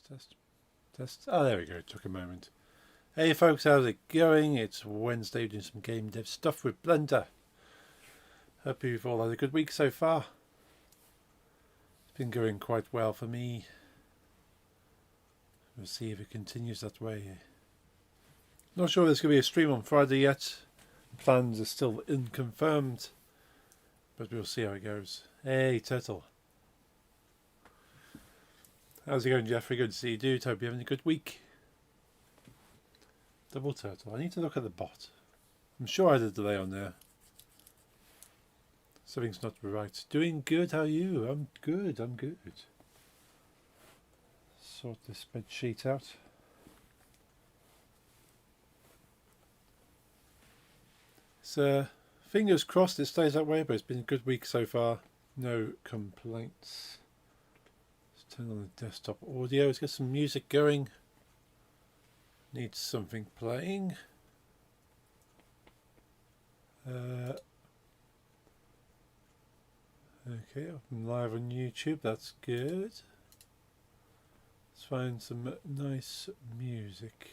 test. Oh, there we go. It took a moment. Hey folks, how's it going? It's Wednesday, doing some game dev stuff with Blender. Hope you've all had a good week so far. It's been going quite well for me. We'll see if it continues that way. Not sure there's going to be a stream on Friday yet. Plans are still unconfirmed, but we'll see how it goes. Hey Turtle. How's it going, Jeffrey? Good to see you, dude. Hope you're having a good week. Double Turtle. I need to look at the bot. I'm sure I had a delay on there. Something's not right. Doing good. How are you? I'm good. I'm good. Sort this spreadsheet out. So, fingers crossed it stays that way, but it's been a good week so far. No complaints. Let's turn on the desktop audio. Let's get some music going. Needs something playing. Okay, I'm live on YouTube. That's good. Let's find some nice music.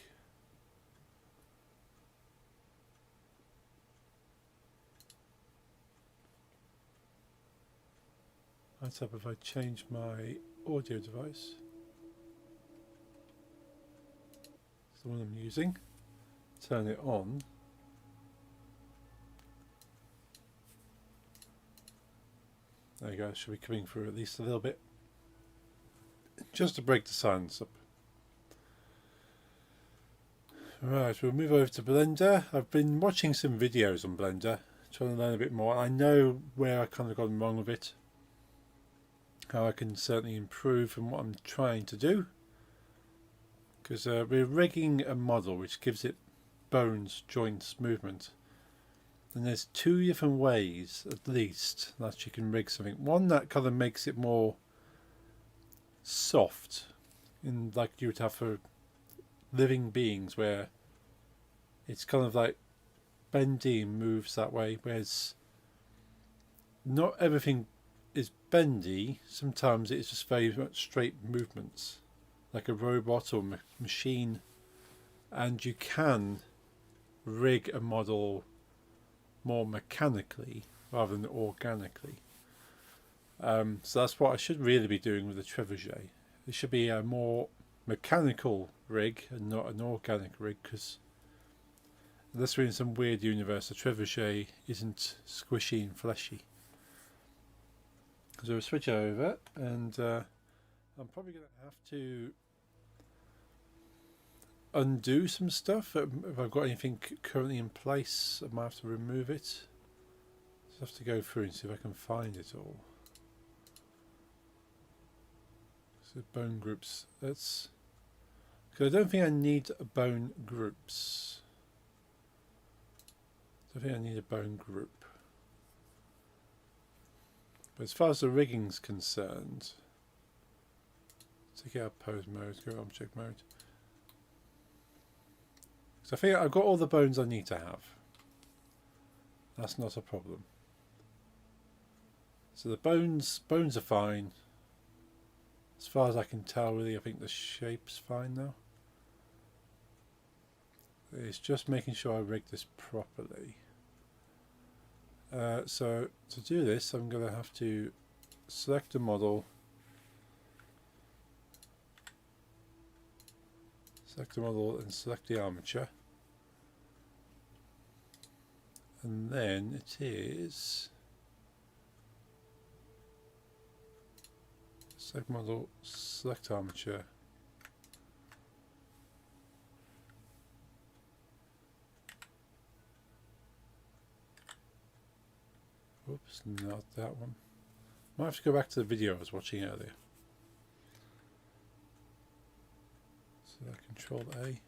What's up if I change my audio device? It's the one I'm using. Turn it on. There you go, it should be coming through at least a little bit. Just to break the silence up. Right, we'll move over to Blender. I've been watching some videos on Blender, trying to learn a bit more. I know where I kind of gone wrong with it. How I can certainly improve from what I'm trying to do. Because we're rigging a model which gives it bones, joints, movement. And there's two different ways, at least, that you can rig something. One that kind of makes it more soft, in like you would have for living beings, where it's kind of like bendy and moves that way, whereas not everything is bendy. Sometimes it's just very much straight movements, like a robot or machine, and you can rig a model more mechanically rather than organically. So that's what I should really be doing with the trebuchet. It should be a more mechanical rig and not an organic rig, because unless we're in some weird universe, the trebuchet isn't squishy and fleshy. So we'll switch over, and I'm probably going to have to undo some stuff. If I've got anything currently in place, I might have to remove it. Just have to go through and see if I can find it all. So bone groups. That's because I don't think I need bone groups. I don't think I need a bone group. But as far as the rigging's concerned, take out pose mode, go object mode. So I think I've got all the bones I need to have. That's not a problem. So the bones are fine. As far as I can tell, really, I think the shape's fine now. It's just making sure I rig this properly. So to do this, I'm going to have to select a model. Select the model and select the armature. And then it is select model, select armature. Oops, not that one. Might have to go back to the video I was watching earlier. So Control A.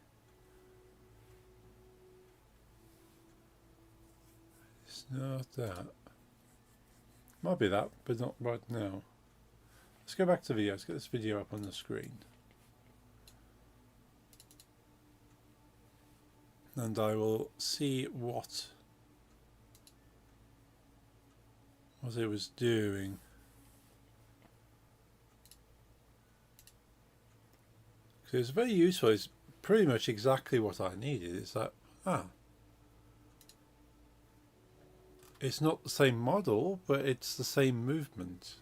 It's not that. Might be that, but not right now. Let's go back to the video. Let's get this video up on the screen. And I will see what it was doing. So it's very useful. It's pretty much exactly what I needed. It's like, it's not the same model, but it's the same movement.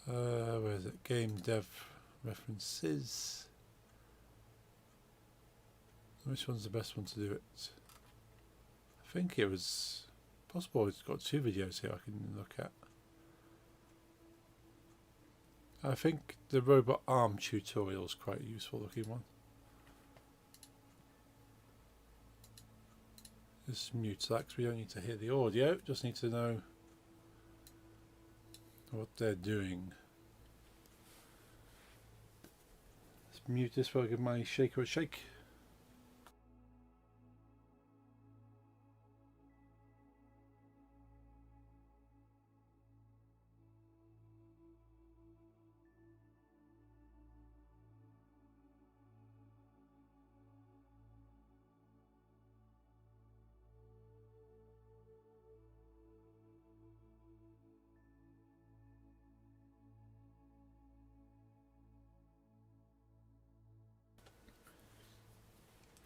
Where is it? Game dev references. Which one's the best one to do it? I think it was possible. It's got 2 videos here I can look at. I think the robot arm tutorial is quite a useful looking one. Just mute that because we don't need to hear the audio, just need to know what they're doing. Let's mute this while I give my shaker a shake.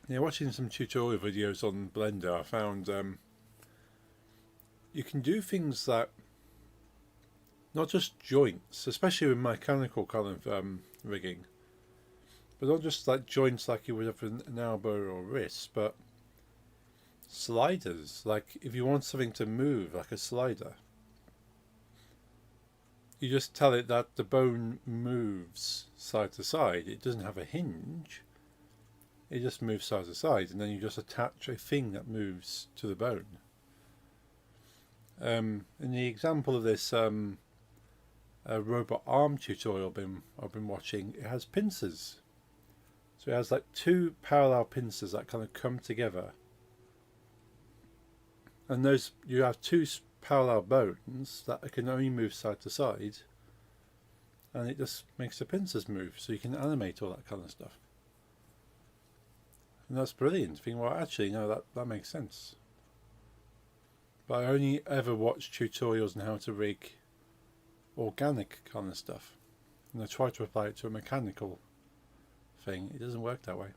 Yeah, watching some tutorial videos on Blender, I found you can do things that, not just joints, especially with mechanical kind of rigging, but not just like joints like you would have an elbow or wrist, but sliders. Like if you want something to move like a slider, you just tell it that the bone moves side to side. It doesn't have a hinge. It just moves side to side, and then you just attach a thing that moves to the bone. In the example of this robot arm tutorial I've been watching, it has pincers. So it has like 2 parallel pincers that kind of come together, and those, you have 2 parallel bones that can only move side to side, and it just makes the pincers move, so you can animate all that kind of stuff. And that's brilliant. Think, well, actually, no, that makes sense. But I only ever watch tutorials on how to rig organic kind of stuff, and I try to apply it to a mechanical thing. It doesn't work that way.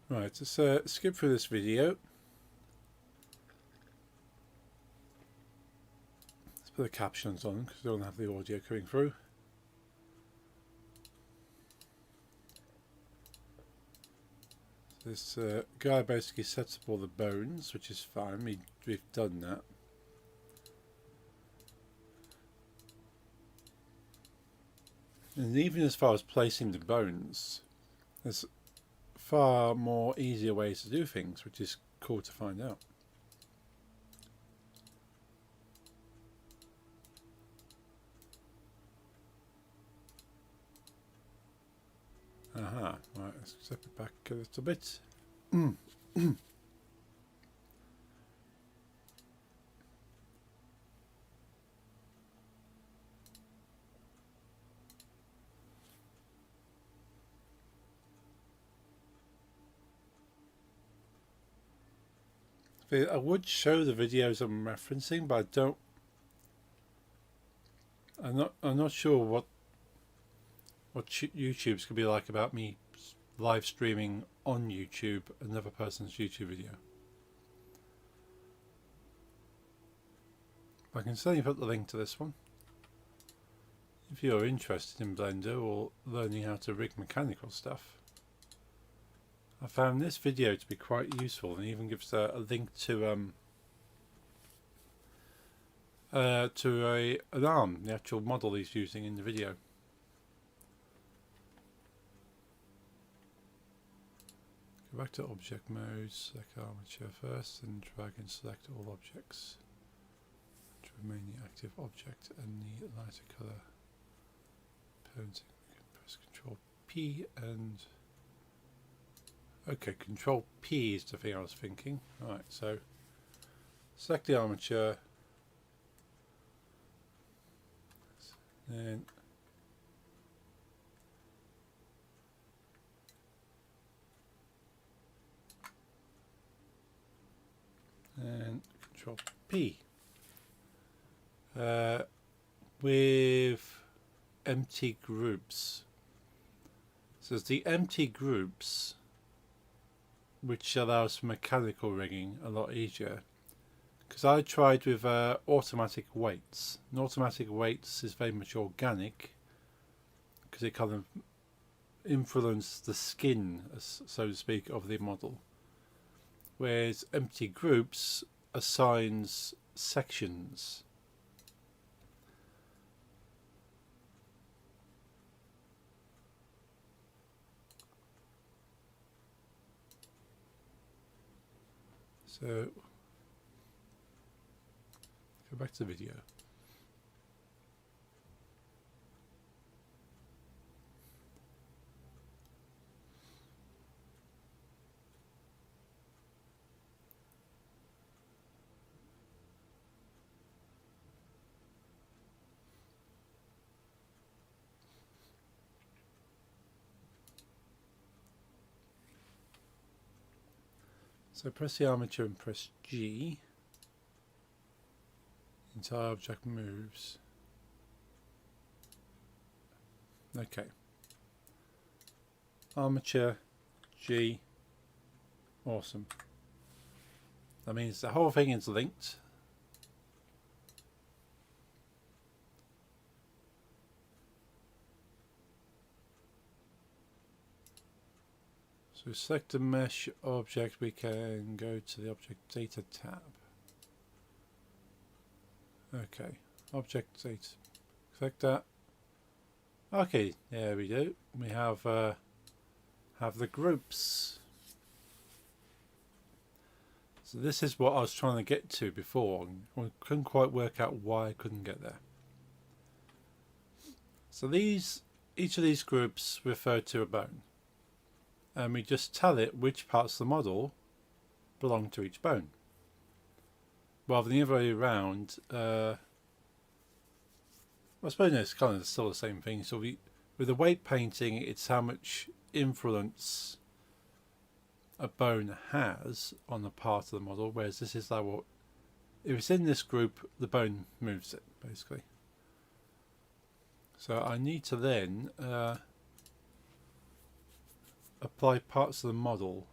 Right, let's skip through this video. Let's put the captions on because I don't have the audio coming through. This guy basically sets up all the bones, which is fine. We've done that. And even as far as placing the bones, there's far more easier ways to do things, which is cool to find out. Aha, right, let's step it back a little bit. I would show the videos I'm referencing, but I don't. I'm not sure what YouTube's gonna be like about me live streaming on YouTube another person's YouTube video. I can certainly put the link to this one if you're interested in Blender or learning how to rig mechanical stuff. I found this video to be quite useful, and even gives a link to an arm, the actual model he's using in the video. Go back to object mode, select armature first, and drag and select all objects to remain the active object and the lighter colour. Press Control P and okay, Control P is the thing I was thinking. Alright, so select the armature, and Control P. With empty groups. So it's the empty groups which allows mechanical rigging a lot easier. Because I tried with automatic weights. And automatic weights is very much organic because it kind of influences the skin, so to speak, of the model. Whereas empty groups assigns sections. So, go back to the video. So press the armature and press G. Entire object moves. Okay. Armature, G. Awesome. That means the whole thing is linked. So select the mesh object, we can go to the object data tab. Okay, object data, select that. Okay, there we go. We have the groups. So this is what I was trying to get to before. I couldn't quite work out why I couldn't get there. So each of these groups refer to a bone. And we just tell it which parts of the model belong to each bone. Rather than the other way around, I suppose it's kind of still the same thing. So with the weight painting, it's how much influence a bone has on a part of the model, whereas this is like what, if it's in this group, the bone moves it, basically. So I need to then apply parts of the model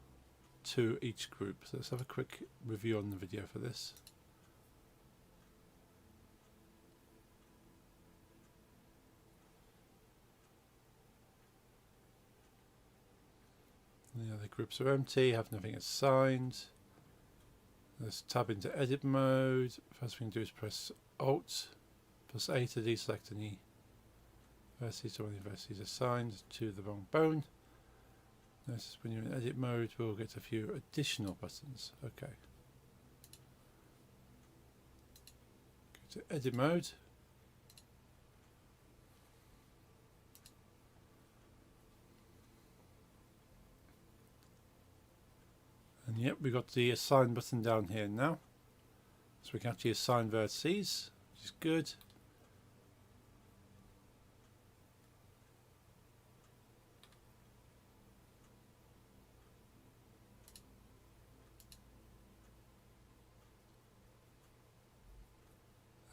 to each group. So let's have a quick review on the video for this. The other groups are empty, have nothing assigned. Let's tab into edit mode. First thing to do is press Alt plus A to deselect any vertices or any vertices assigned to the wrong bone. Notice when you're in edit mode, we'll get a few additional buttons. Okay. Go to edit mode. And yep, we've got the assign button down here now. So we can actually assign vertices, which is good.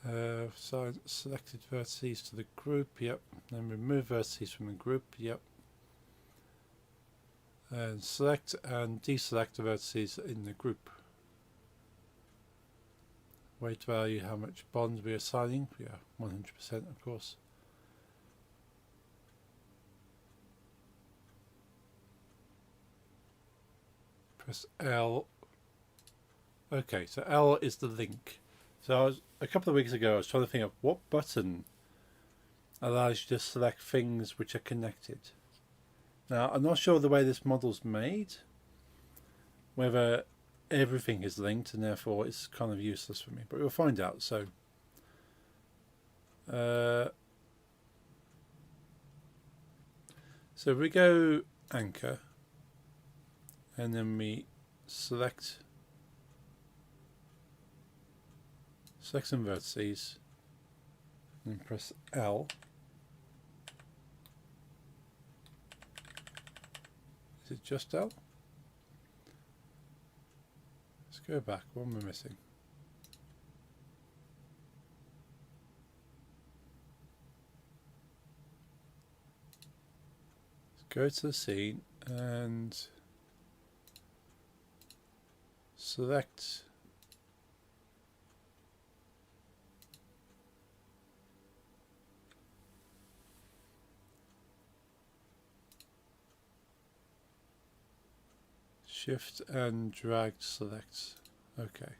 Assign selected vertices to the group, yep. Then remove vertices from the group, yep. And select and deselect the vertices in the group. Weight value, how much bond we're assigning, yeah, 100% of course. Press L. Okay, so L is the link. So a couple of weeks ago I was trying to think of what button allows you to select things which are connected. Now I'm not sure the way this model's made, whether everything is linked and therefore it's kind of useless for me, but we'll find out. So so we go anchor and then we select some vertices and press L. it just L? Let's go back. What am I missing? Let's go to the scene and select Shift and drag select. Okay.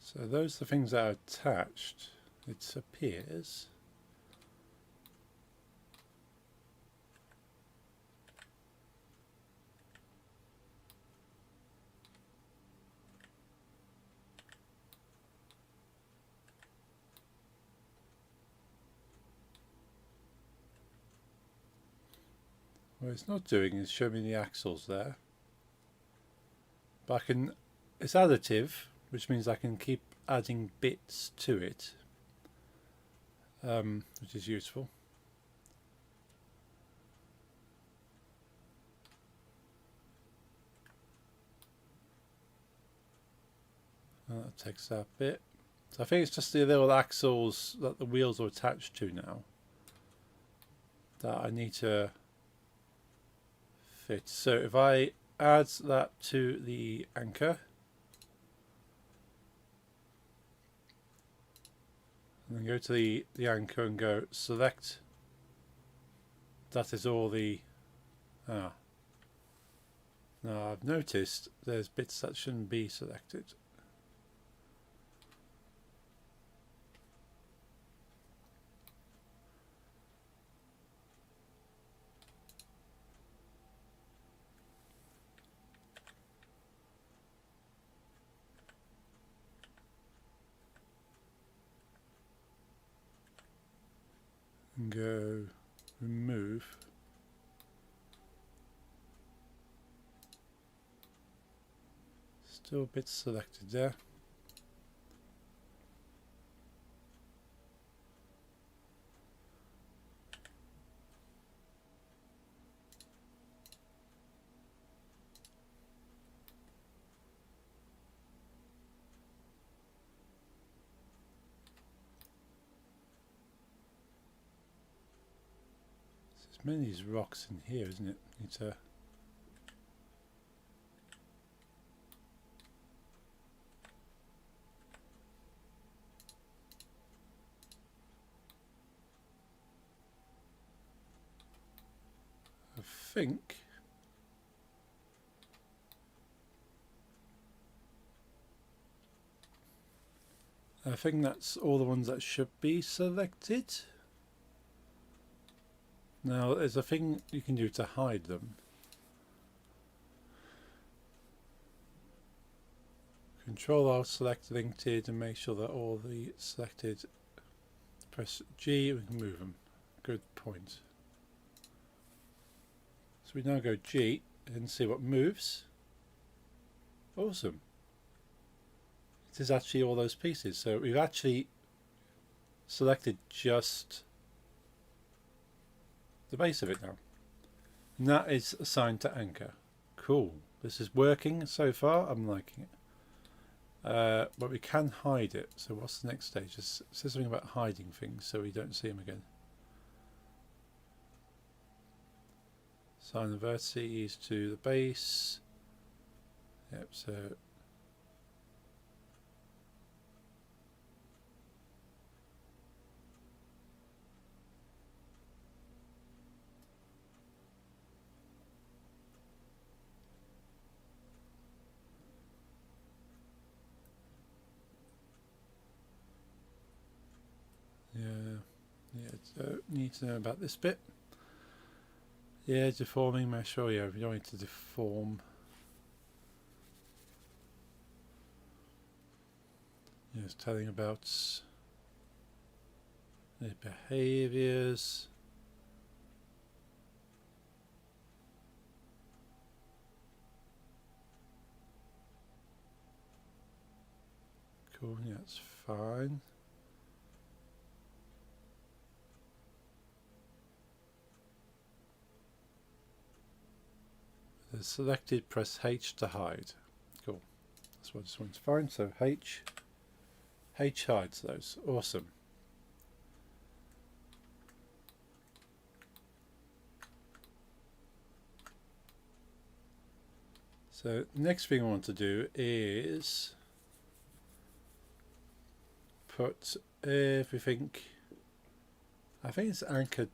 So those are the things that are attached, it appears. What it's not doing is show me the axles there. But I can, it's additive, which means I can keep adding bits to it, which is useful. That takes that bit. So I think it's just the little axles that the wheels are attached to now that I need to fit. So if I add that to the anchor and then go to the anchor and go select, that is all the now I've noticed there's bits that shouldn't be selected. And go remove. Still bits selected there. There's many of these rocks in here, isn't it? Need to I think that's all the ones that should be selected. Now there's a thing you can do to hide them. Control Alt select linked and make sure that all the selected, press G, we can move them. Good point. So we now go G and see what moves. Awesome. It is actually all those pieces. So we've actually selected just the base of it now. And that is assigned to anchor. Cool. This is working so far. I'm liking it. But we can hide it. So what's the next stage? It says something about hiding things so we don't see them again. Assign the vertices to the base. Yep, so need to know about this bit. Yeah, deforming mesh. Oh yeah, we don't need to deform. Yes, telling about the behaviors. Cool, yeah, that's fine. The selected, press H to hide. Cool. That's what I just wanted to find. So H hides those. Awesome. So next thing I want to do is put everything. I think it's anchor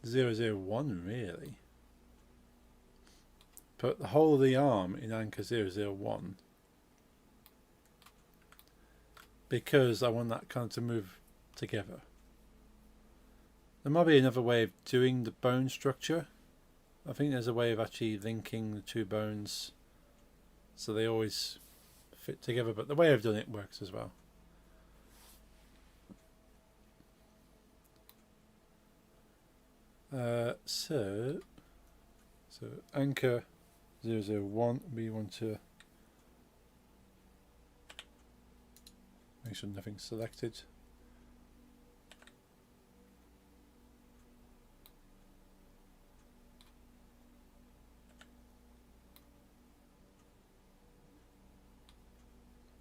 001 really. Put the whole of the arm in anchor 001 because I want that kind of to move together. There might be another way of doing the bone structure. I think there's a way of actually linking the two bones so they always fit together, but the way I've done it works as well. So anchor 001, we want to make sure nothing's selected.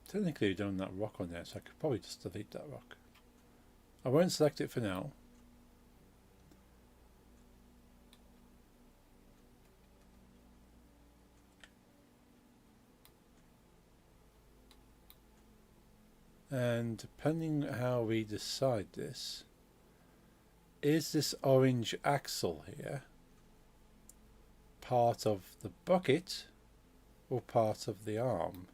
Technically we've done that rock on there, so I could probably just delete that rock. I won't select it for now. And depending how we decide this, is this orange axle here part of the bucket or part of the arm?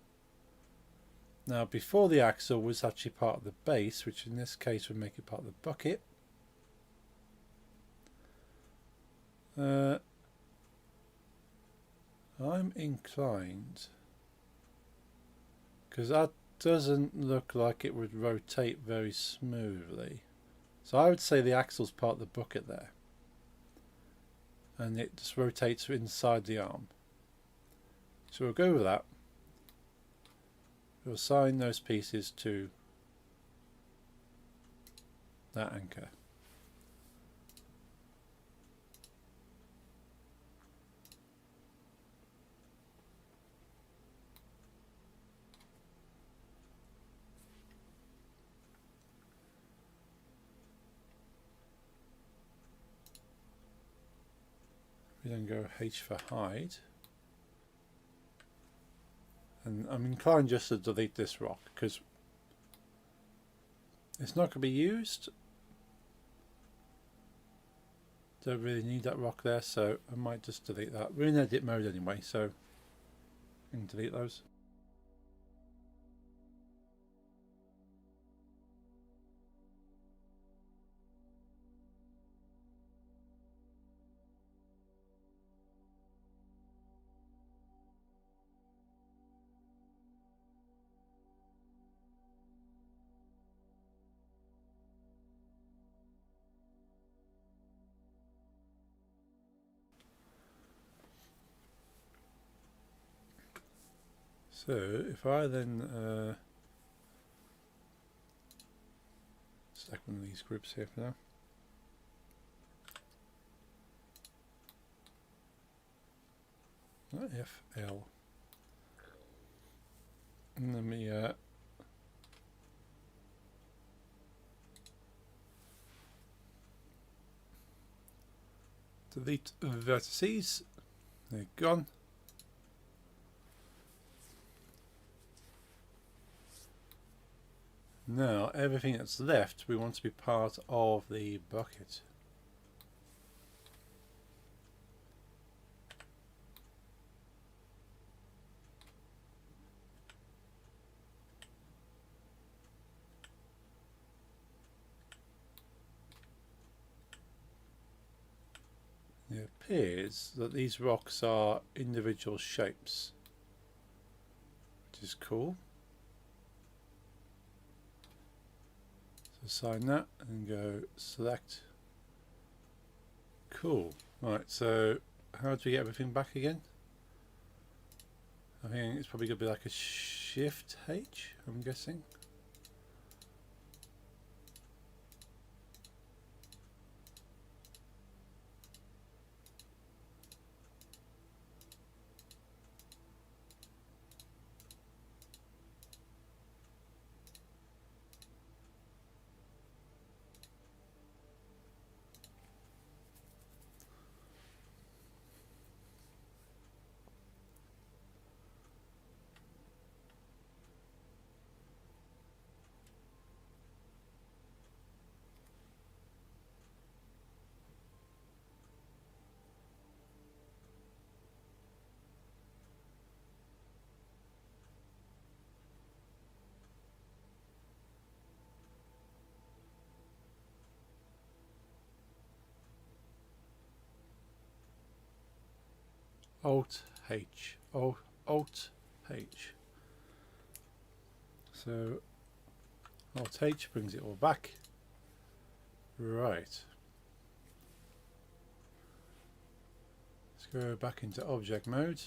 Now before the axle was actually part of the base, which in this case would make it part of the bucket. I'm inclined, because that doesn't look like it would rotate very smoothly. So I would say the axle's part of the bucket there. And it just rotates inside the arm. So we'll go with that. We'll assign those pieces to that anchor. We then go H for hide. And I'm inclined just to delete this rock because it's not going to be used. Don't really need that rock there, so I might just delete that. We're in edit mode anyway, so I can delete those. So if I then select one of these groups here for now. FL. And let me delete the vertices. They're gone. Now everything that's left we want to be part of the bucket. appears that these rocks are individual shapes, which is cool. So assign that and go select. Cool. Right, so how do we get everything back again? I think it's probably going to be like a Shift H, I'm guessing. Alt H. Alt H. So Alt H brings it all back. Right. Let's go back into object mode.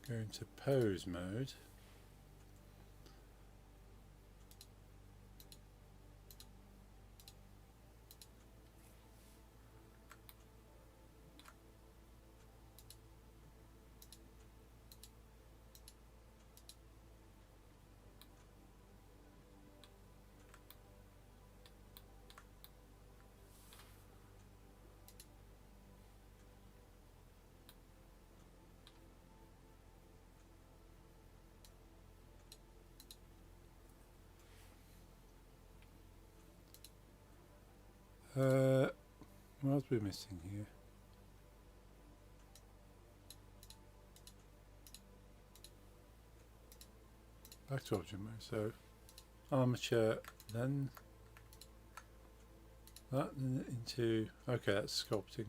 Go into pose mode. What else are we missing here? Back to object mode. So armature, then that, then into, okay, that's sculpting.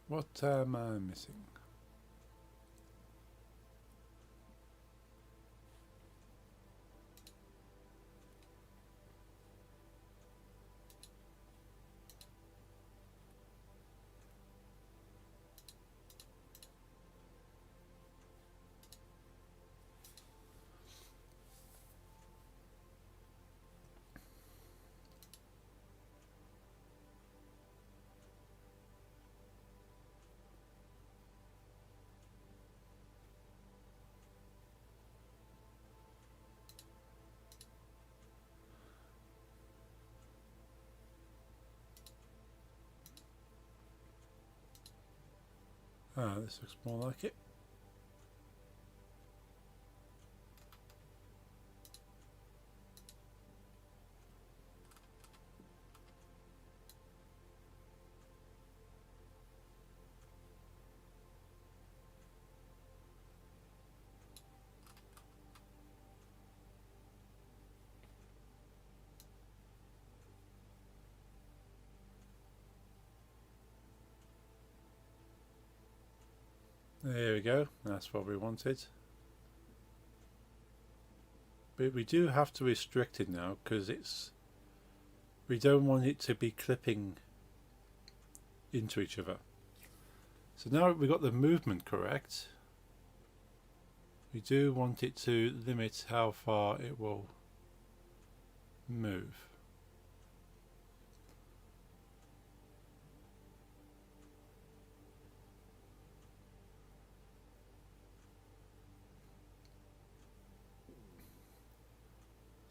What am I missing? Ah, this looks more like it. There we go, that's what we wanted. But we do have to restrict it now because we don't want it to be clipping into each other. So now we got the movement correct, we do want it to limit how far it will move.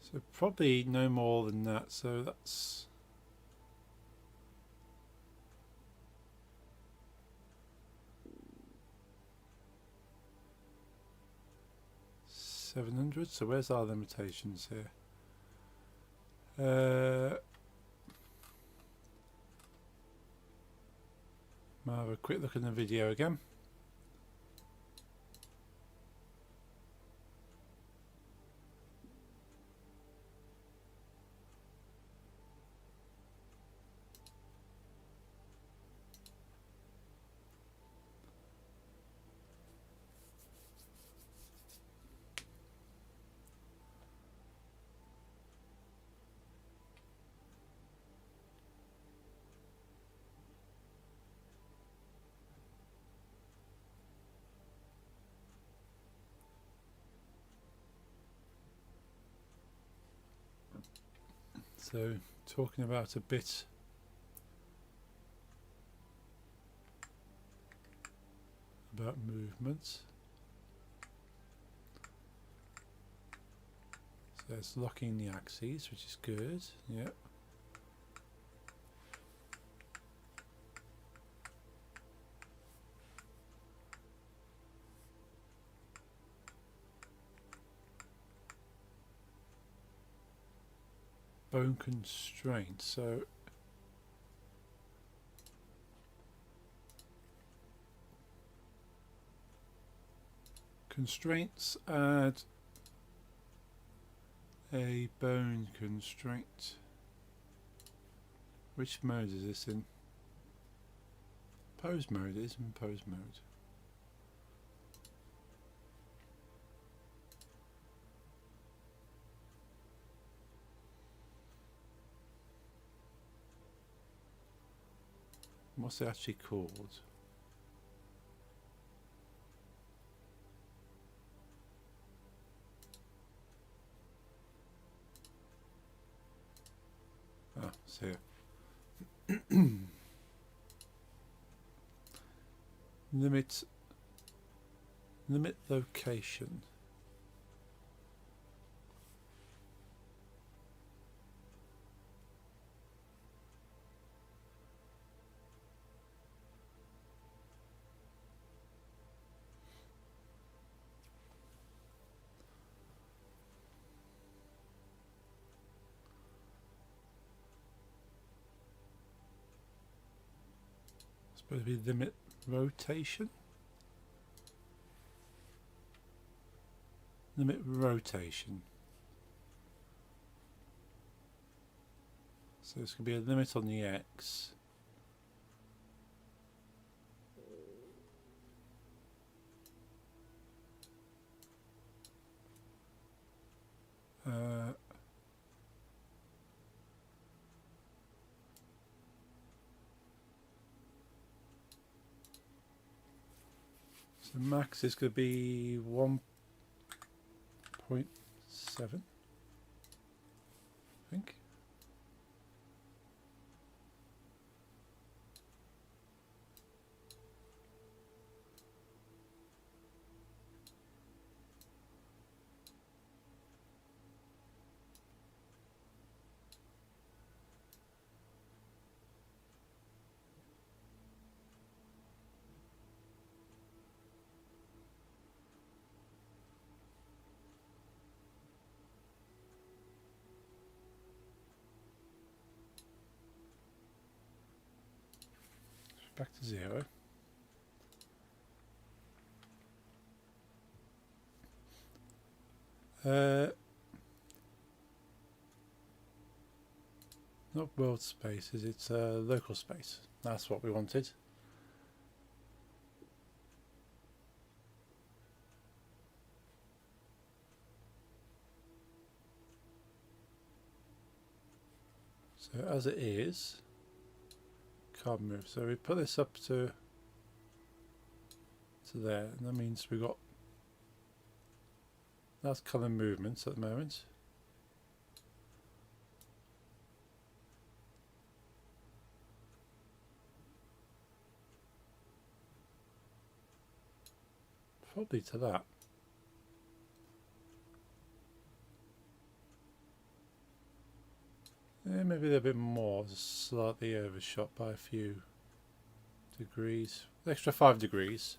So probably no more than that. So that's 700. So where's our limitations here? I'll have a quick look at the video again. So talking about a bit about movements. So it's locking the axes, which is good. Yeah. Bone constraint. So constraints add a bone constraint. Which mode is this in? Pose mode. It is in pose mode. What's it actually called? Ah, it's here. Limit location. Supposed to be limit rotation. Limit rotation. So it's going to be a limit on the X. So max is going to be 1.7, I think. Back to 0. Not world space, is it local space? That's what we wanted. So as it is, can't move. So we put this up to there, and that means we've got that's colour movements at the moment. Probably to that. Maybe a little bit more, slightly overshot by a few degrees. Extra 5 degrees.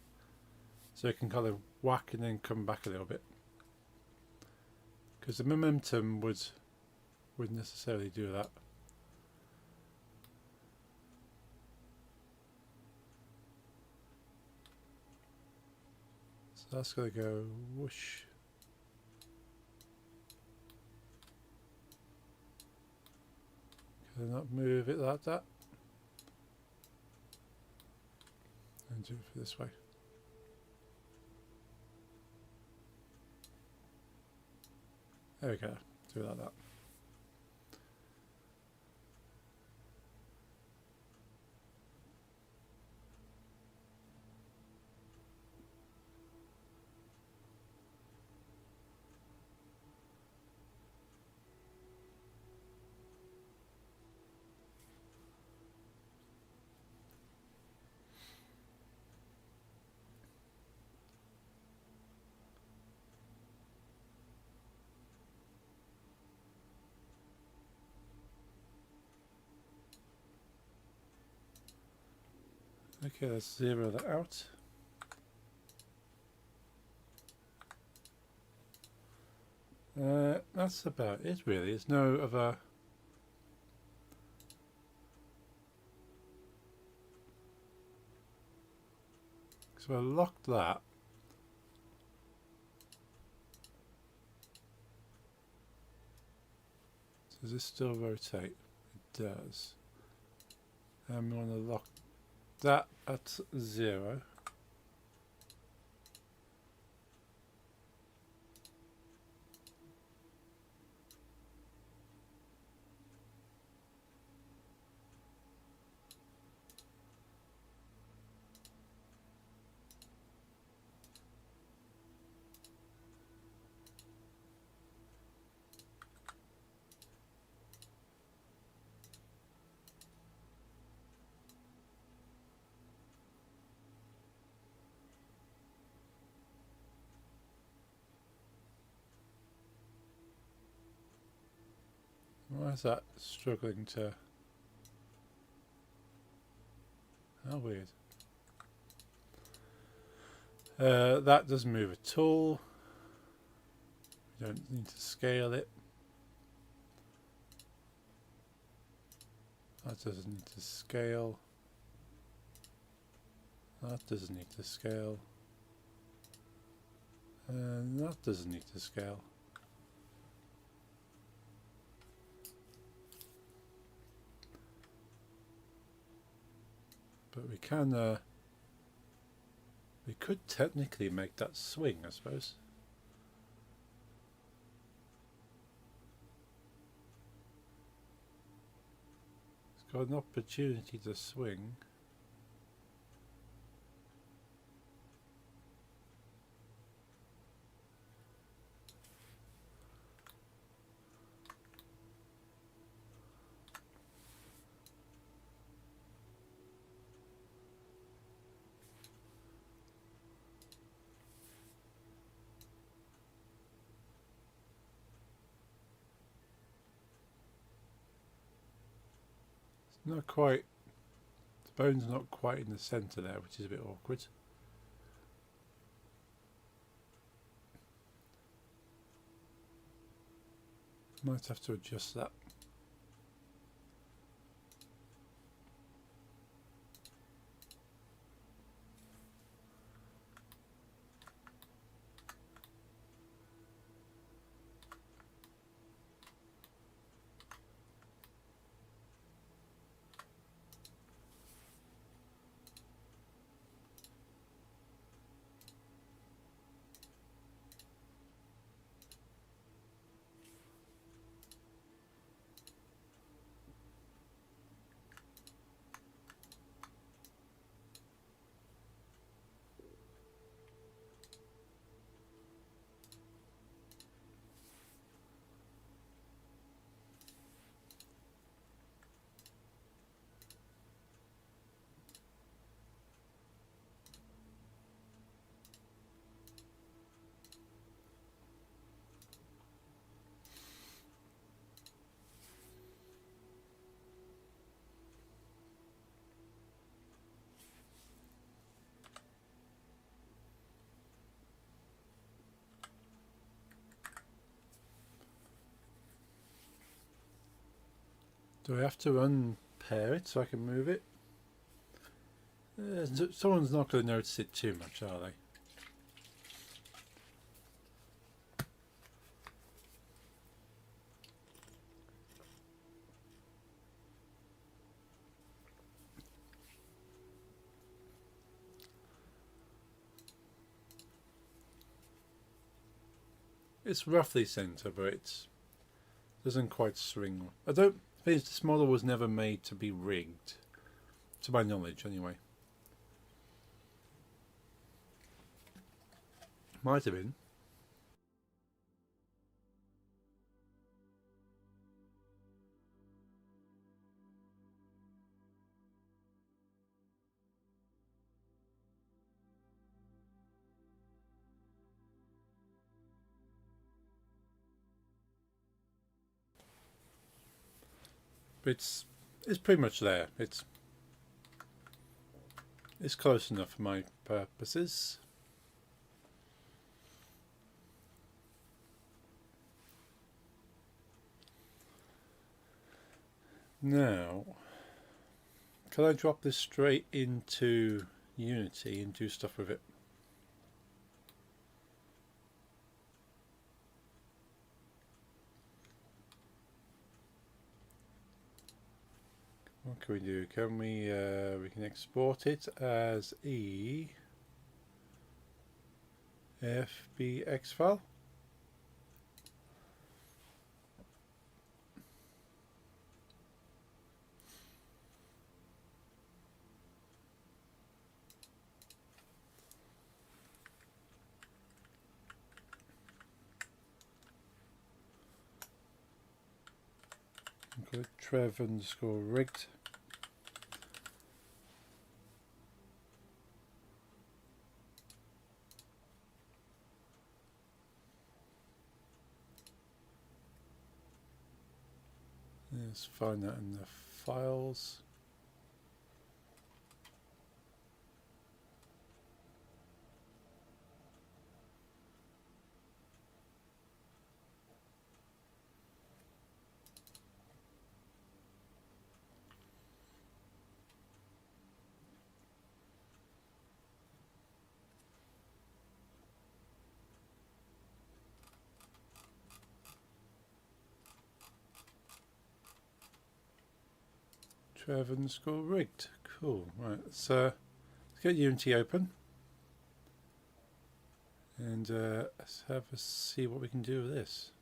So it can kind of whack and then come back a little bit. Because the momentum wouldn't necessarily do that. So that's going to go whoosh. Can I not move it like that? And do it for this way. There we go. Do it like that. Okay, let's zero that out. That's about it really. There's no other. So I locked that. So does this still rotate? It does. And we want to lock that at 0. Why is that struggling to... How weird. That doesn't move at all. We don't need to scale it. That doesn't need to scale. That doesn't need to scale. And that doesn't need to scale. But we can, we could technically make that swing, I suppose. It's got an opportunity to swing. Not quite, the bone's not quite in the centre there, which is a bit awkward. Might have to adjust that. Do I have to unpair it so I can move it? Someone's not going to notice it too much, are they? It's roughly centre, but it doesn't quite swing. I don't think this model was never made to be rigged, to my knowledge anyway. Might have been. But it's pretty much there. It's close enough for my purposes. Now, can I drop this straight into Unity and do stuff with it? What can we do? Can we can export it as FBX file? Good. Trev_rigged. Let's find that in the files. Trev_rigged. Cool. Right. Let's get Unity open. And let's have a see what we can do with this.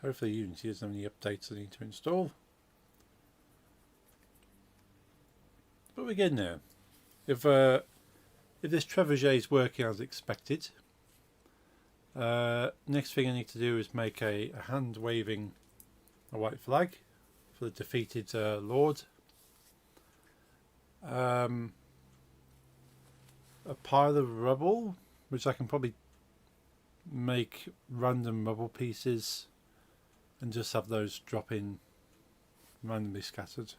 Hopefully Unity doesn't have any updates I need to install. But we're getting there. If this trebuchet is working as expected, next thing I need to do is make a hand waving a white flag for the defeated Lord. A pile of rubble, which I can probably make random rubble pieces and just have those drop in randomly scattered.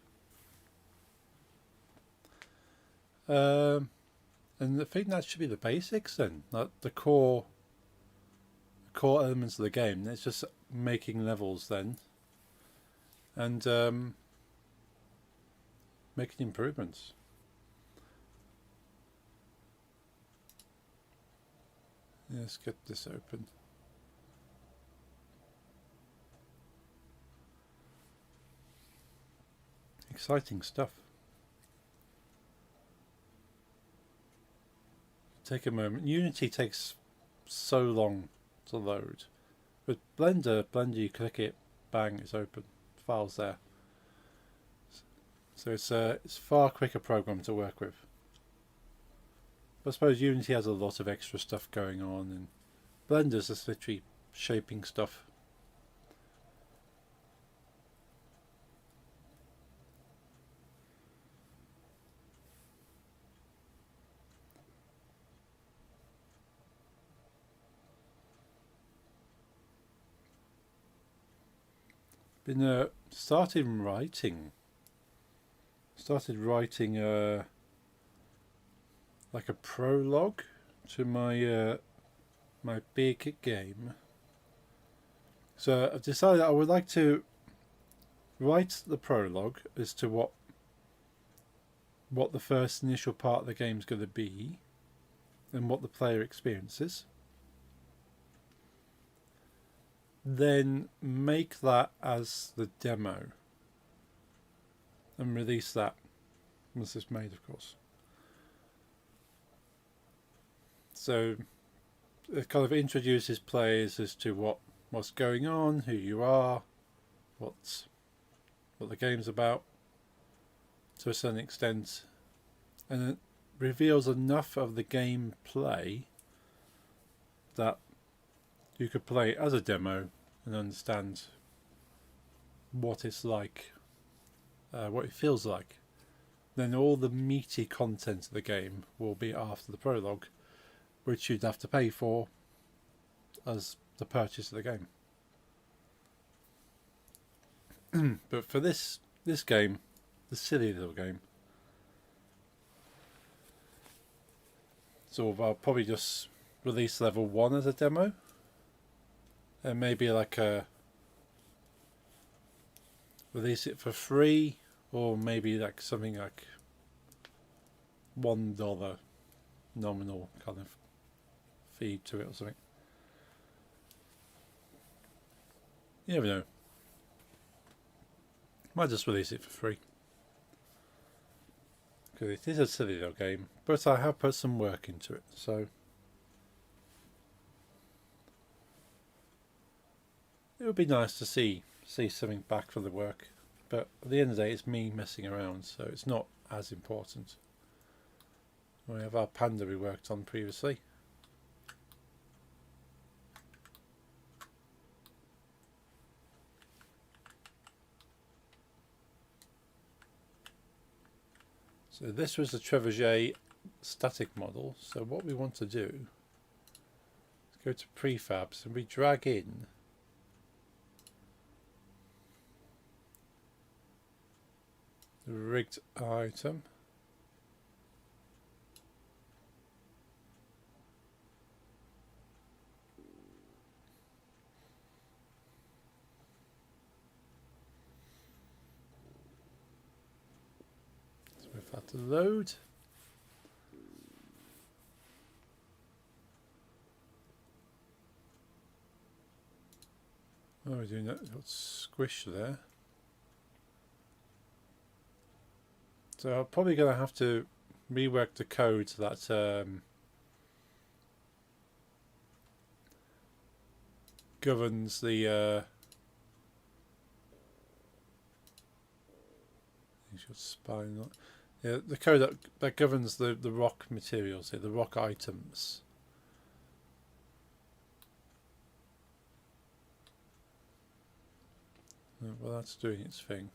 And I think that should be the basics then, like the core elements of the game. It's just making levels then and making improvements. Let's get this open. Exciting stuff. Take a moment. Unity takes so long to load. With Blender you click it, bang, it's open. Files there. So it's a far quicker program to work with. I suppose Unity has a lot of extra stuff going on, and Blender's just literally shaping stuff. Been started writing like a prologue to my my big game, So I've decided I would like to write the prologue as to what the first initial part of the game is going to be and what the player experiences. Then make that as the demo and release that once it's made, of course. So it kind of introduces players as to what's going on, who you are, what the game's about to a certain extent, and it reveals enough of the gameplay that you could play as a demo and understand what it's like, what it feels like. Then all the meaty content of the game will be after the prologue, which you'd have to pay for as the purchase of the game. But for this game, the silly little game, so I'll probably just release level 1 as a demo, and maybe release it for free, or maybe like something like $1 nominal kind of fee to it or something. You never know. Might just release it for free, because it is a silly little game, but I have put some work into it, so it would be nice to see something back for the work. But at the end of the day, it's me messing around, so it's not as important. We have our panda we worked on previously. So this was the Trebuchet static model. So what we want to do is go to prefabs and we drag in the rigged item. So we've had to load. Oh, we're doing that. Got squish there. So I'm probably going to have to rework the code so that governs the spine. Yeah, the code that governs the rock materials here, the rock items. Well, that's doing its thing.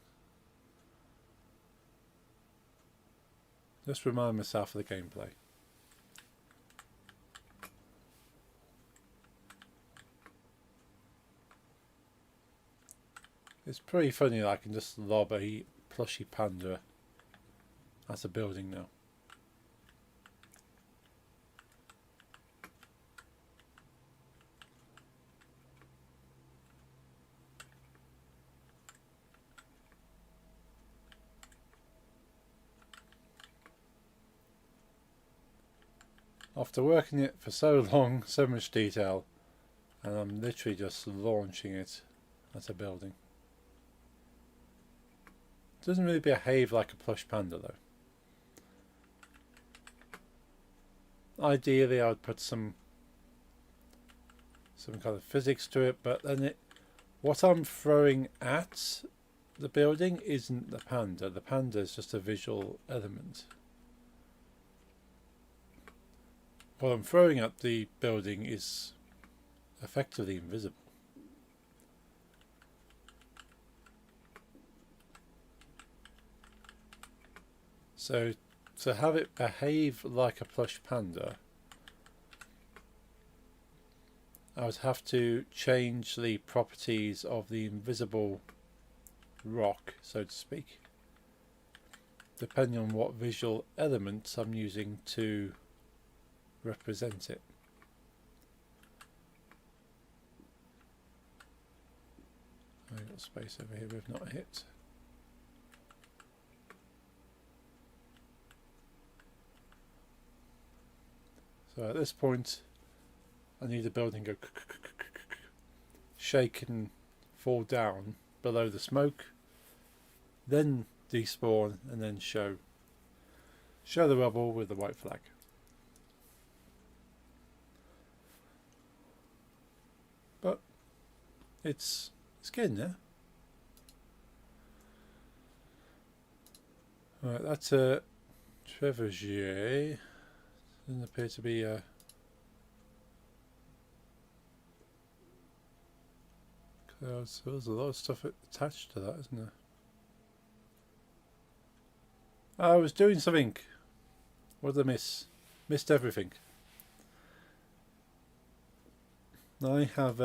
Just remind myself of the gameplay. It's pretty funny that I can just lob a plushy panda as a building now. After working it for so long, so much detail, and I'm literally just launching it as a building. It doesn't really behave like a plush panda though. Ideally I would put some kind of physics to it, but then what I'm throwing at the building isn't the panda. The panda is just a visual element. What I'm throwing at the building is effectively invisible. So to have it behave like a plush panda, I would have to change the properties of the invisible rock, so to speak, depending on what visual elements I'm using to represent it. I've got space over here we've not hit. So at this point I need the building to go shake and fall down below the smoke, then despawn, and then show the rubble with the white flag. But it's getting there. Right, that's a Trebuchet. Doesn't appear to be a cloud. So there's a lot of stuff attached to that, isn't there? I was doing something. What did I miss? Missed everything. I have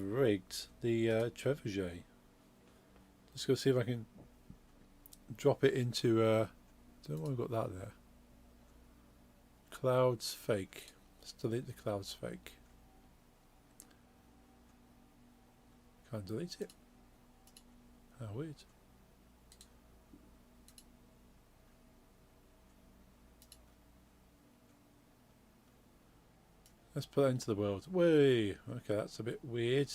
rigged the Trebuchet. Let's go see if I can drop it into. Don't know why I've got that there. Clouds fake. Let's delete the clouds fake. Can't delete it. How weird. Let's put that into the world. Whee! Okay, that's a bit weird.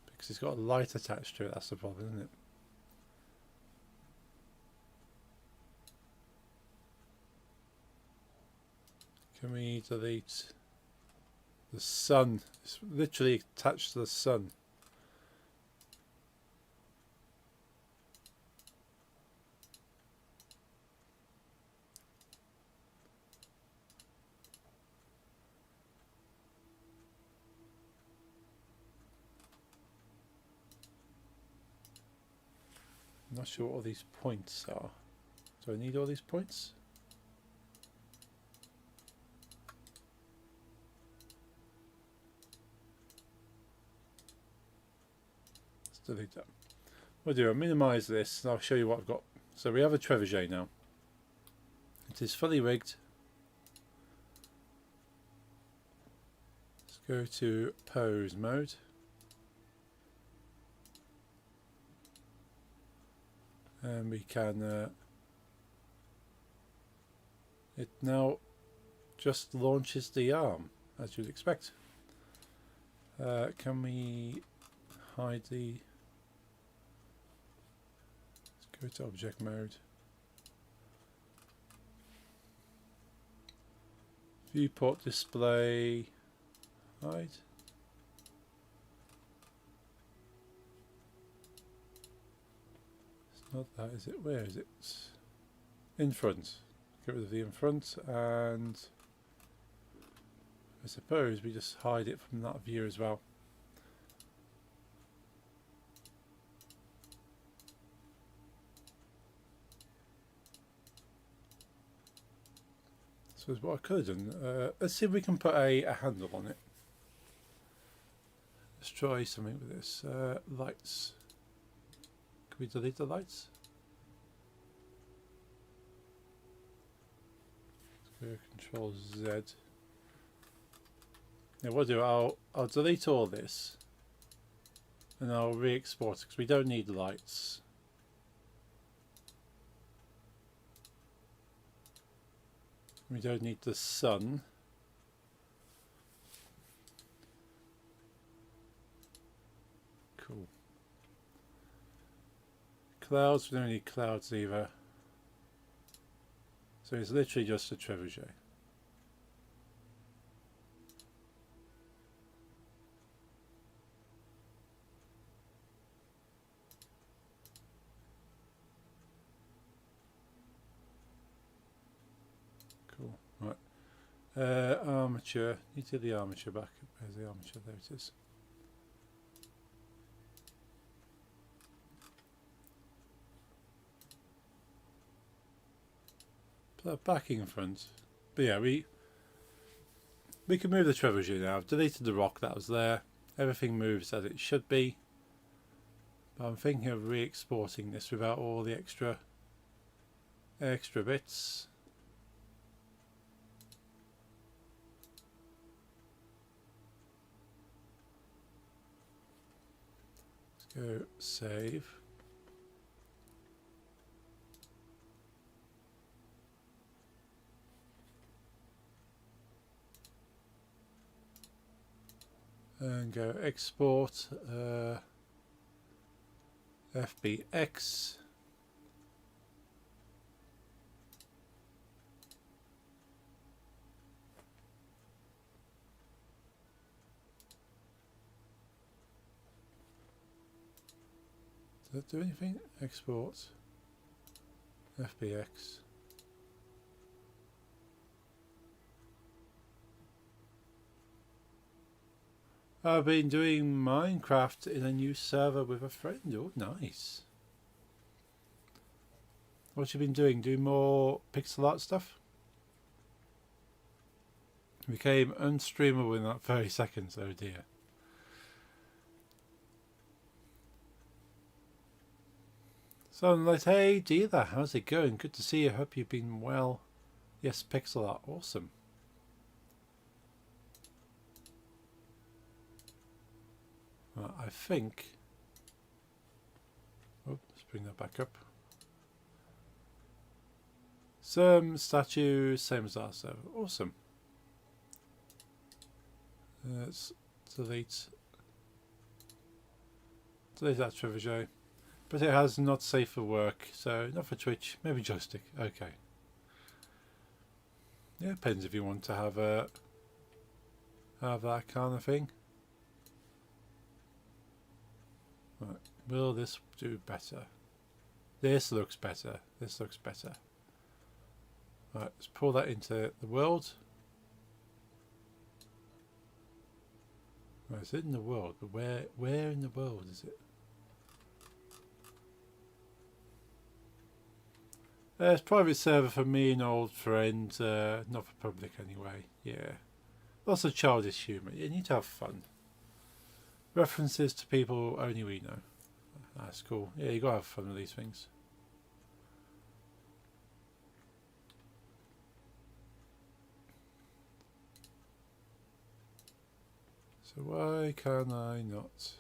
Because it's got a light attached to it, that's the problem, isn't it? Can we delete the sun? It's literally attached to the sun. I'm not sure what all these points are. Do I need all these points? Let's delete that. What I'll do, I'll minimize this and I'll show you what I've got. So we have a Trebuchet now. It is fully rigged. Let's go to pose mode. And we can it now just launches the arm as you'd expect. Can we hide the, let's go to object mode, viewport display, hide. Not that, is it? Where is it? In front. Get rid of the in front, and I suppose we just hide it from that view as well. So what I could have done, let's see if we can put a handle on it. Let's try something with this. Lights. Can we delete the lights? Let's go Control Z. Now what I'll do, I'll delete all this and I'll re-export it because we don't need lights. We don't need the sun. Cool. Clouds, we don't need clouds either. So it's literally just a Trebuchet. Cool. Right. Armature. Need to get the armature back. Where's the armature? There it is. Backing in front. But yeah, we can move the Trebuchet now. I've deleted the rock that was there. Everything moves as it should be. But I'm thinking of re-exporting this without all the extra bits. Go save. And go export FBX. Does that do anything? Export FBX. I've been doing Minecraft in a new server with a friend. Oh, nice. What you been doing? Doing more pixel art stuff? Became unstreamable in that 30 seconds. Oh dear. So I'm like, hey Deetha, how's it going? Good to see you. Hope you've been well. Yes, pixel art. Awesome. I think. Oh, let's bring that back up. Some statues, same as our server. Awesome. Let's delete that Trebuchet. But it has not safe for work, so not for Twitch. Maybe joystick. Okay. Yeah, depends if you want to have that kind of thing. Right. Will this do better? This looks better. This looks better. Right, let's pull that into the world. Right, it's in the world, but where in the world is it? It's private server for me and old friends, not for public anyway. Yeah, lots of childish humour. You need to have fun. References to people only we know. That's cool. Yeah, you gotta have fun with these things. So why can I not?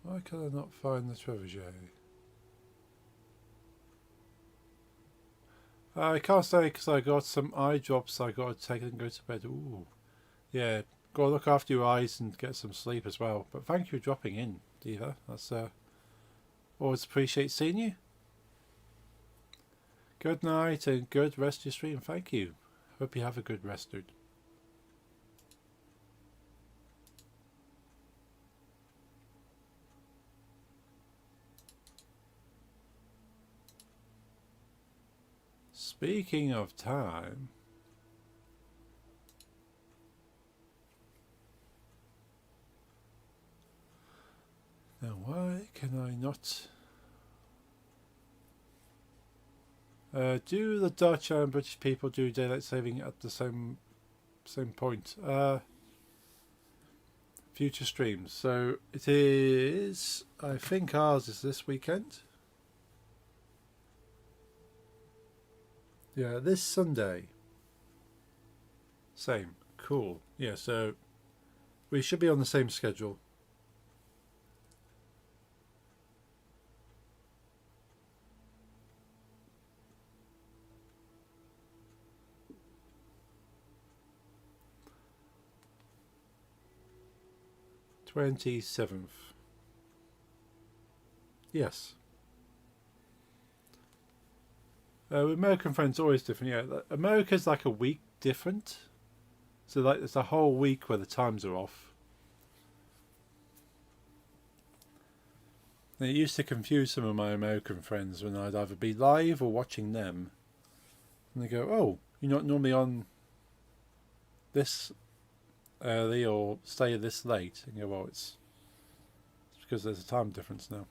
Why can I not find the Trebuchet? I can't stay because I got some eye drops I got to take and go to bed. Ooh. Yeah, go look after your eyes and get some sleep as well. But thank you for dropping in, Diva. That's always appreciate seeing you. Good night and good rest of your stream. Thank you. Hope you have a good rest, dude. Speaking of time, now why can I not do the Dutch and British people do daylight saving at the same point? Future streams. So it is. I think ours is this weekend. Yeah, this Sunday. Same. Cool. Yeah, so we should be on the same schedule. '27th. Yes. With American friends, always different. Yeah, America's like a week different. So like, it's a whole week where the times are off. And it used to confuse some of my American friends when I'd either be live or watching them, and they go, "Oh, you're not normally on this early or stay this late." And you go, "Well, it's because there's a time difference now."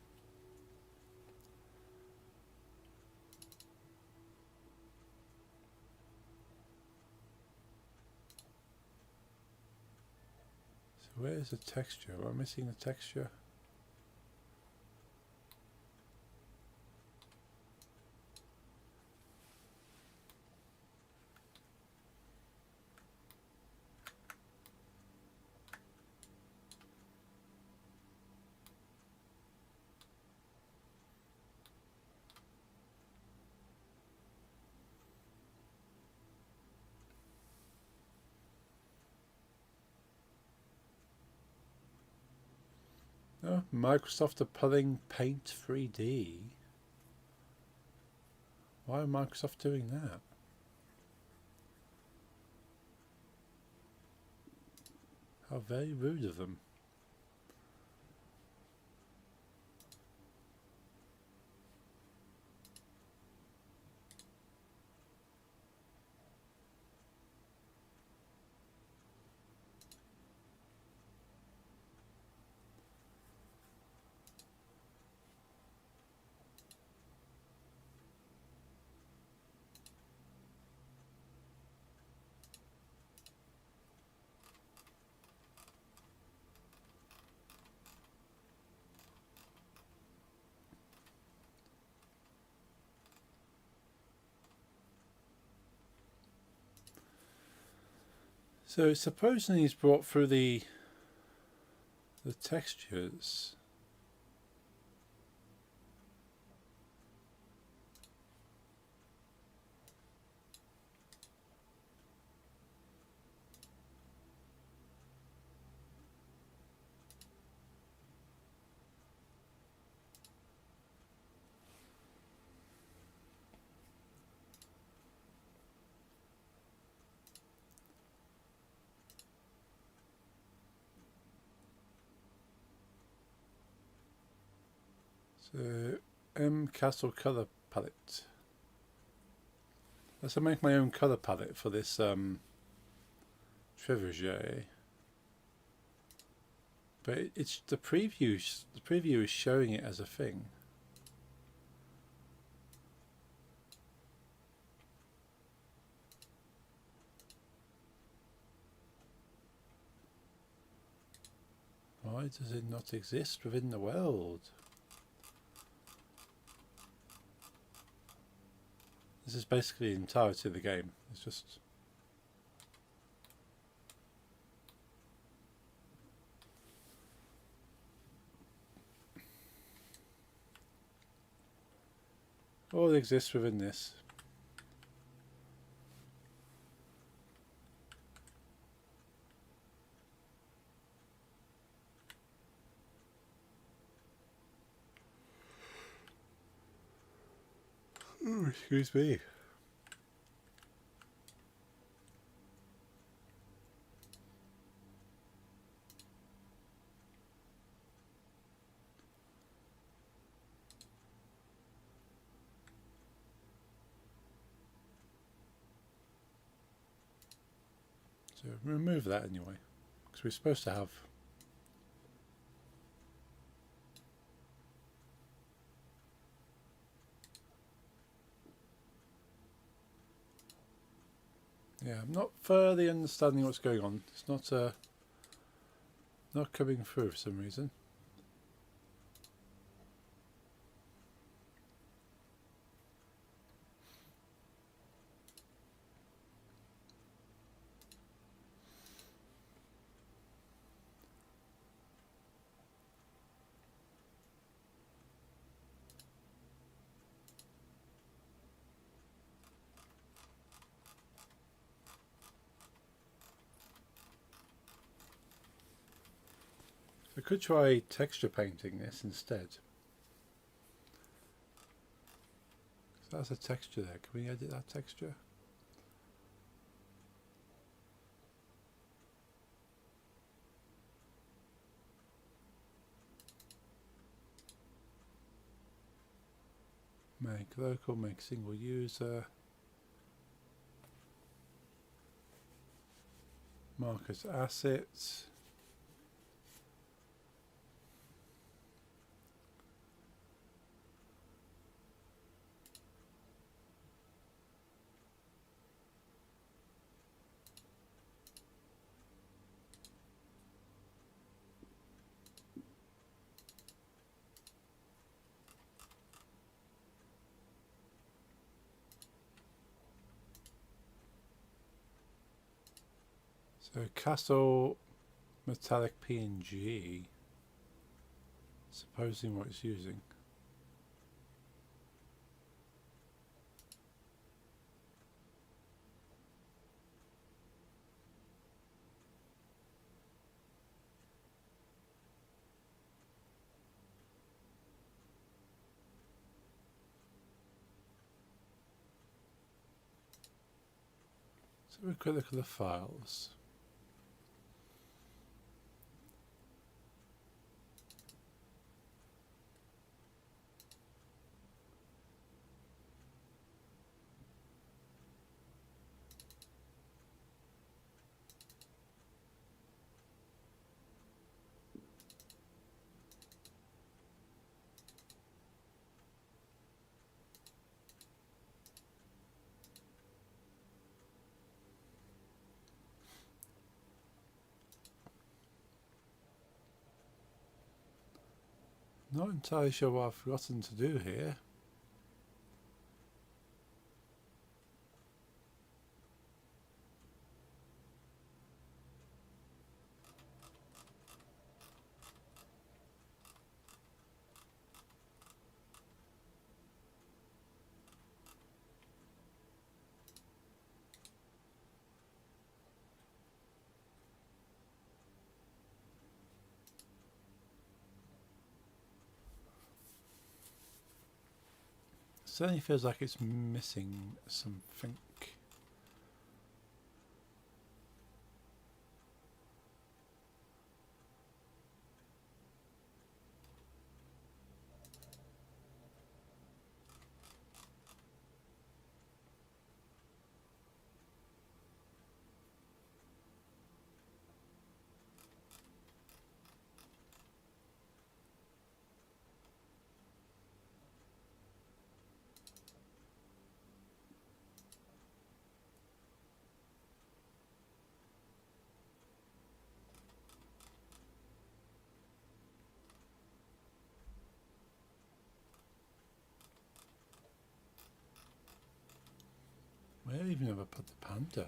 So where's the texture? Am I missing the texture? Oh, Microsoft are pulling Paint 3D. Why are Microsoft doing that? How very rude of them. So supposing he's brought through the textures. So M Castle color palette. Let's make my own color palette for this Trebuchet. But it's the preview. The preview is showing it as a thing. Why does it not exist within the world? This is basically the entirety of the game. It's just... all that exists within this. Ooh, excuse me. So remove that anyway, because we're supposed to have... Yeah, I'm not further understanding what's going on. It's not coming through for some reason. I could try texture painting this instead. So that's a texture there. Can we edit that texture? Make local, make single user. Mark as assets. So castle metallic PNG. Supposing what it's using. have a quick look at the files. Not entirely sure what I've forgotten to do here. Certainly feels like it's missing something. Where even have I put the panda?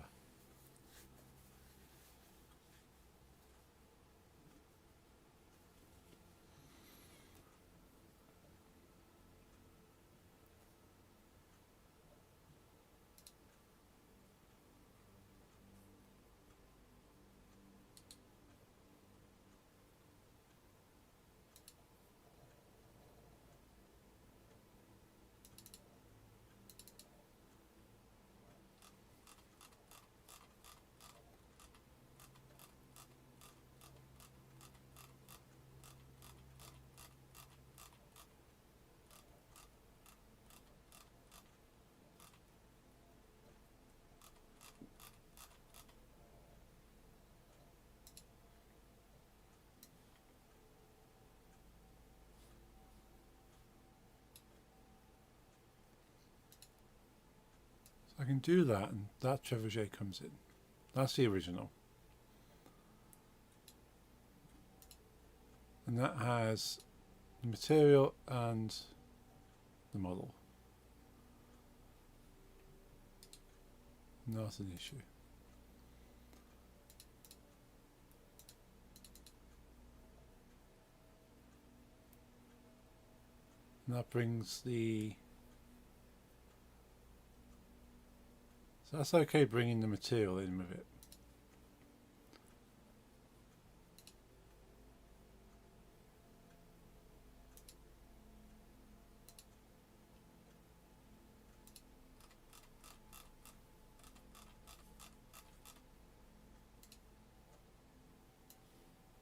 I can do that, and that trebuchet comes in. That's the original. And that has the material and the model. Not an issue. And that brings the... So that's okay bringing the material in with it.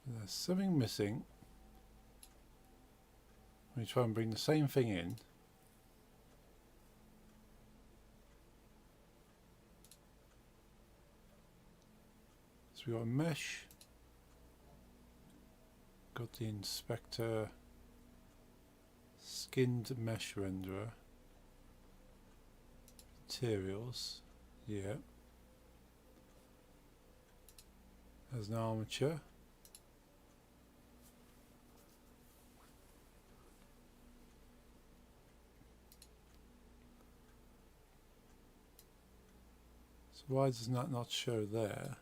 There's something missing. We try and bring the same thing in. So we've got a mesh, got the inspector, skinned mesh renderer, materials, yeah, as an armature. So why does that not show there,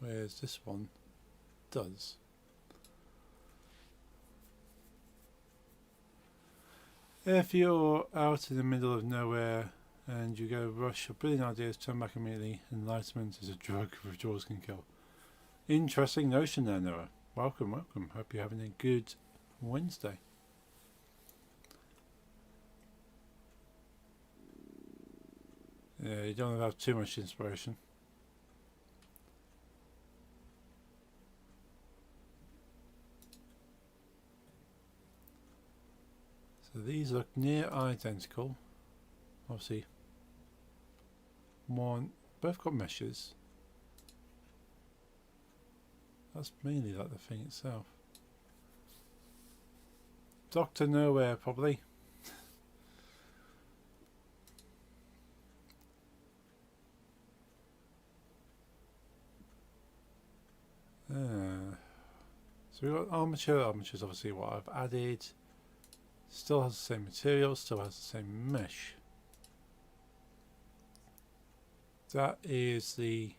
whereas this one does? If you're out in the middle of nowhere and you go, rush, your brilliant ideas, turn back immediately, enlightenment is a drug withdrawals can kill. Interesting notion there, Noah. Welcome, welcome. Hope you're having a good Wednesday. Yeah, you don't have too much inspiration. So these look near identical. Obviously, both got meshes. That's mainly like the thing itself. Doctor Nowhere, probably. So we've got armature. Armature's obviously what I've added. Still has the same material, still has the same mesh. That is the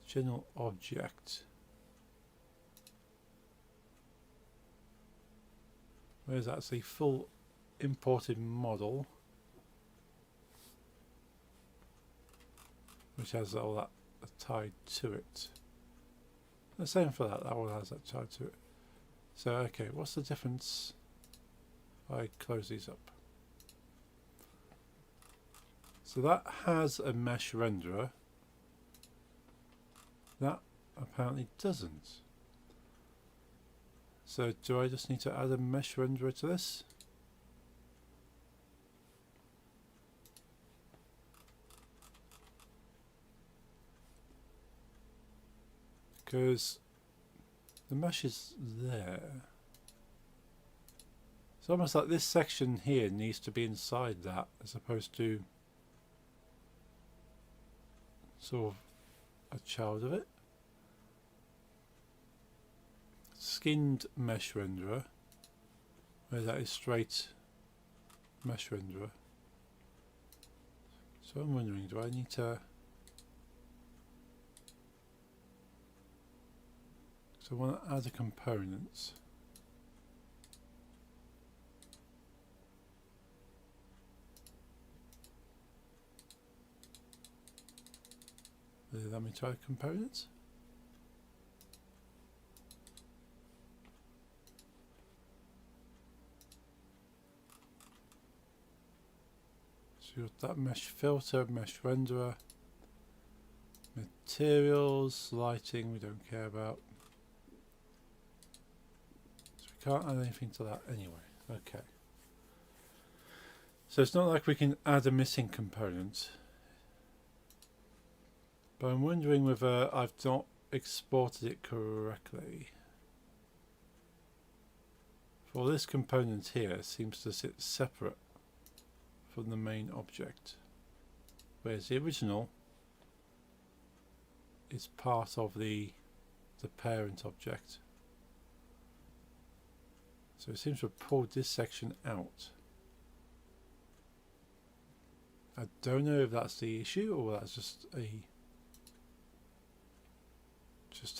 general object. Whereas that's the full imported model, which has all that tied to it. The same for that one has that tied to it. So okay, what's the difference if I close these up? So that has a mesh renderer. That apparently doesn't. So do I just need to add a mesh renderer to this? Because the mesh is there. It's almost like this section here needs to be inside that as opposed to sort of a child of it. Skinned mesh renderer, where that is straight mesh renderer. So I'm wondering, do I need to... So I want to add a component. Let me try components. So you've got that mesh filter, mesh renderer, materials, lighting we don't care about. So we can't add anything to that anyway. Okay. So it's not like we can add a missing component. But I'm wondering whether I've not exported it correctly. For this component here, it seems to sit separate from the main object, whereas the original is part of the parent object. So it seems to have pulled this section out. I don't know if that's the issue or that's just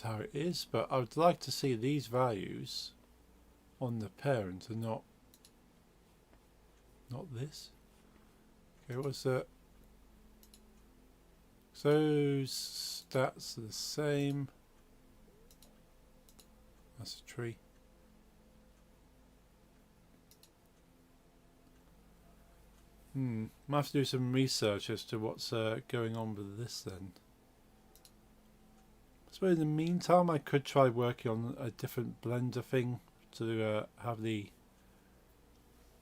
how it is, but I would like to see these values on the parent and not this. Okay, what's that? So stats are the same. That's a tree. Might have to do some research as to what's going on with this then. So in the meantime, I could try working on a different Blender thing to have the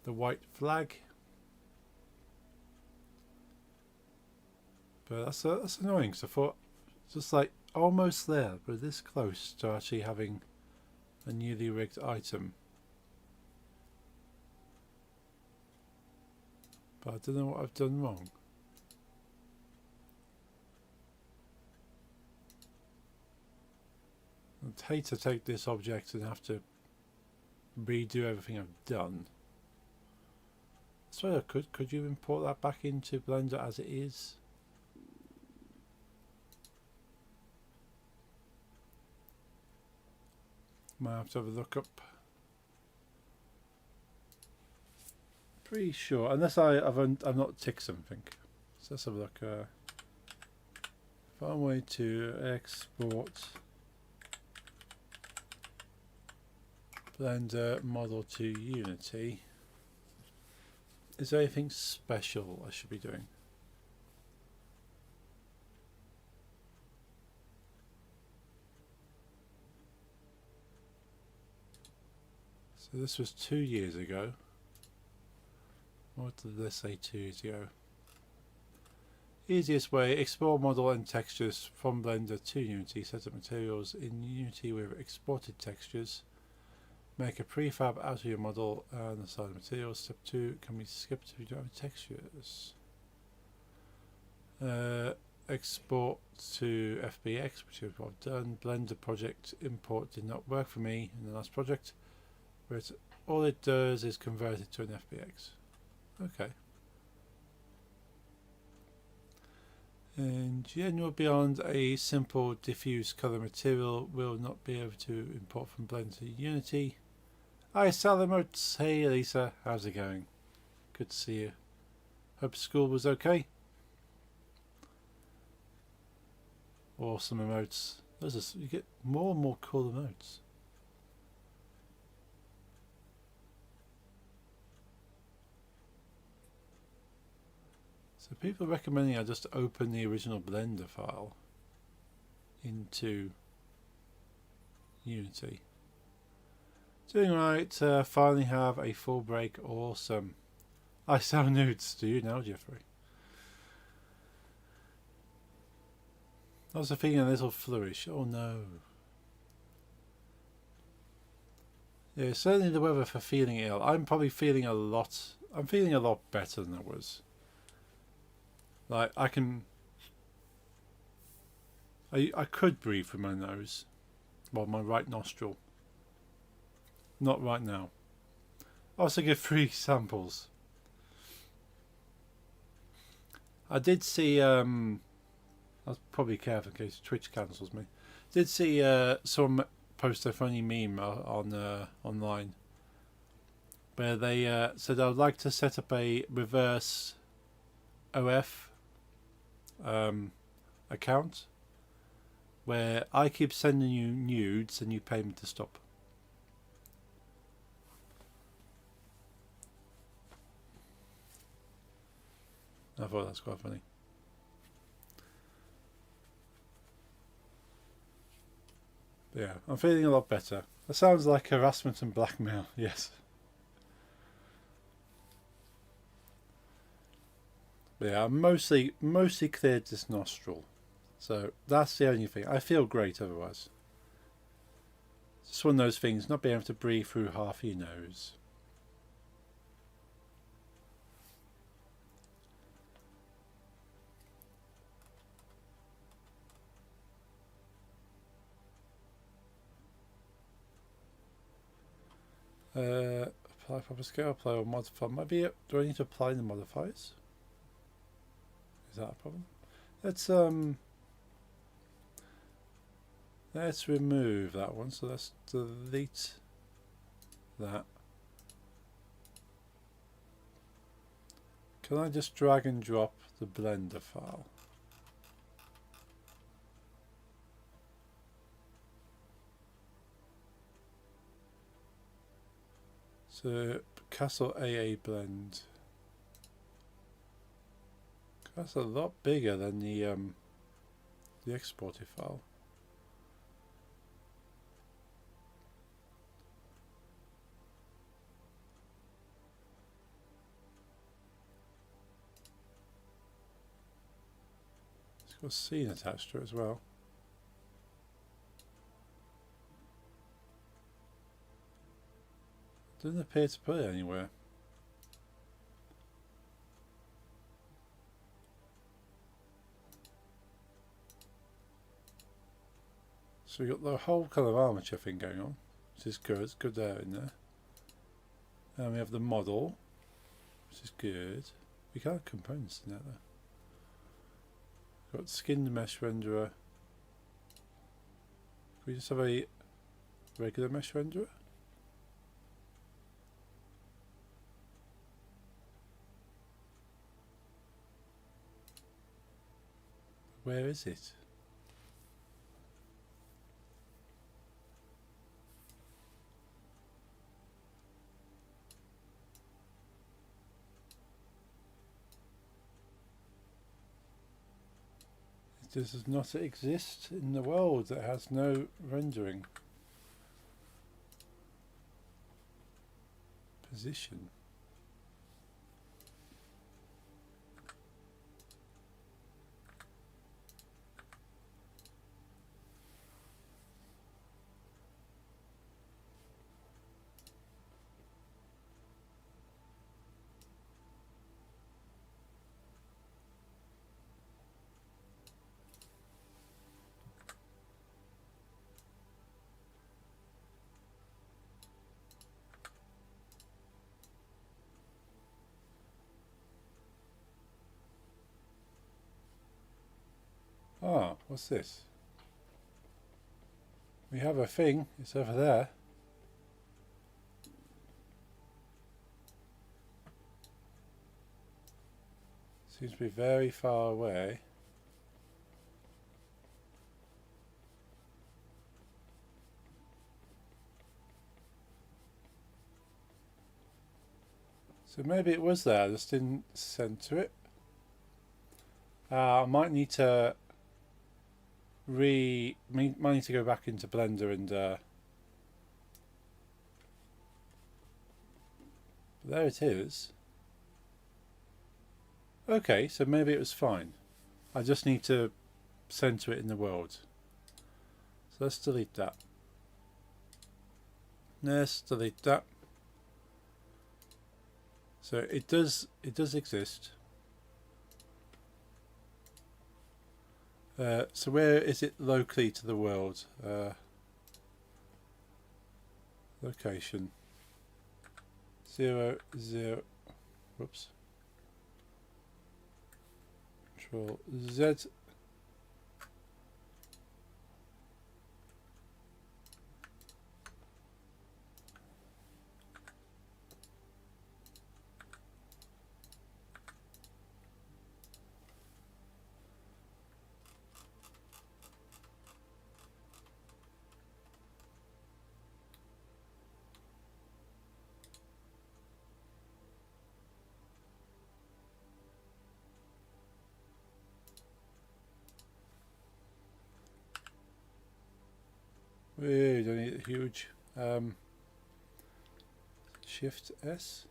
white flag. But that's annoying. So I thought just like almost there, but this close to actually having a newly rigged item. But I don't know what I've done wrong. I'd hate to take this object and have to redo everything I've done. So could you import that back into Blender as it is? Might have to have a look up. Pretty sure, unless I've not ticked something. So let's have a look. Find a way to export Blender model to Unity. Is there anything special I should be doing? So this was 2 years ago. What did they say 2 years ago? Easiest way, explore model and textures from Blender to Unity. Set up materials in Unity with exported textures. Make a prefab out of your model and assign materials. Step 2 can be skipped if you don't have textures. Export to FBX, which is what I've done. Blender project import did not work for me in the last project, where all it does is convert it to an FBX. Okay. In general, beyond a simple diffuse color material, will not be able to import from Blender to Unity. Hi Salamotes, hey Lisa, how's it going? Good to see you. Hope school was okay. Awesome emotes. Those are, you get more and more cool emotes. So people are recommending I just open the original Blender file into Unity. Doing right, finally have a full break, awesome. I sell nudes, do you now, Jeffrey? I was feeling a little flourish, oh no. Yeah, certainly the weather for feeling ill. I'm probably feeling a lot better than I was. Like, I could breathe through my nose. Well, my right nostril. Not right now. I also get free samples. I did see, I was probably careful in case Twitch cancels me. Did see some post a funny meme on online where they said I would like to set up a reverse OF account where I keep sending you nudes and you pay me to stop. I thought that's quite funny. But yeah, I'm feeling a lot better. That sounds like harassment and blackmail, yes. But yeah, I mostly cleared this nostril. So that's the only thing. I feel great otherwise. It's just one of those things, not being able to breathe through half your nose. Apply proper scale, apply or modify. Maybe do I need to apply the modifiers? Is that a problem? Let's remove that one. So let's delete that. Can I just drag and drop the Blender file? So Castle AA blend. That's a lot bigger than the exported file. It's got a scene attached to it as well. Doesn't appear to put it anywhere. So we've got the whole kind of armature thing going on, which is good. It's good there in there. And we have the model, which is good. We can't have components in there though. We've got skinned mesh renderer. Can we just have a regular mesh renderer? Where is it? It does not exist in the world. It has no rendering. Position. Ah, what's this? We have a thing. It's over there. Seems to be very far away. So maybe it was there, I just didn't center it. I might need to might need to go back into Blender and there it is. Okay, so maybe it was fine. I just need to center it in the world. So let's delete that. Let's delete that. So it does exist. So where is it locally to the world? Location 0 0. Whoops. Control Z. We don't need it huge. Shift S.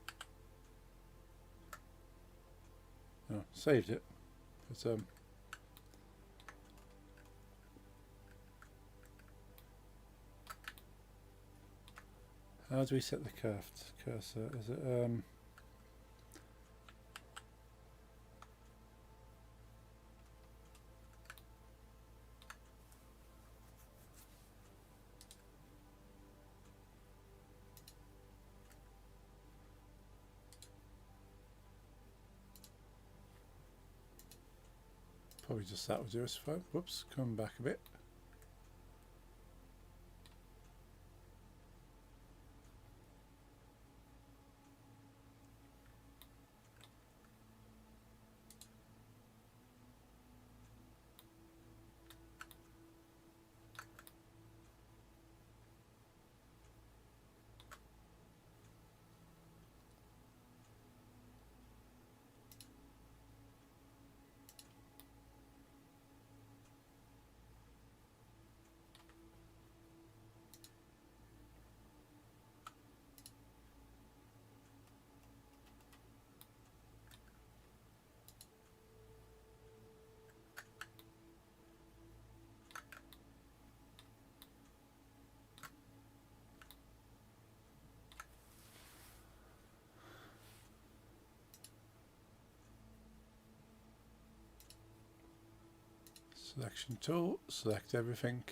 Oh, saved it. But how do we set the cursor? Is it probably just that will do us fine. Whoops, come back a bit. Selection tool, select everything.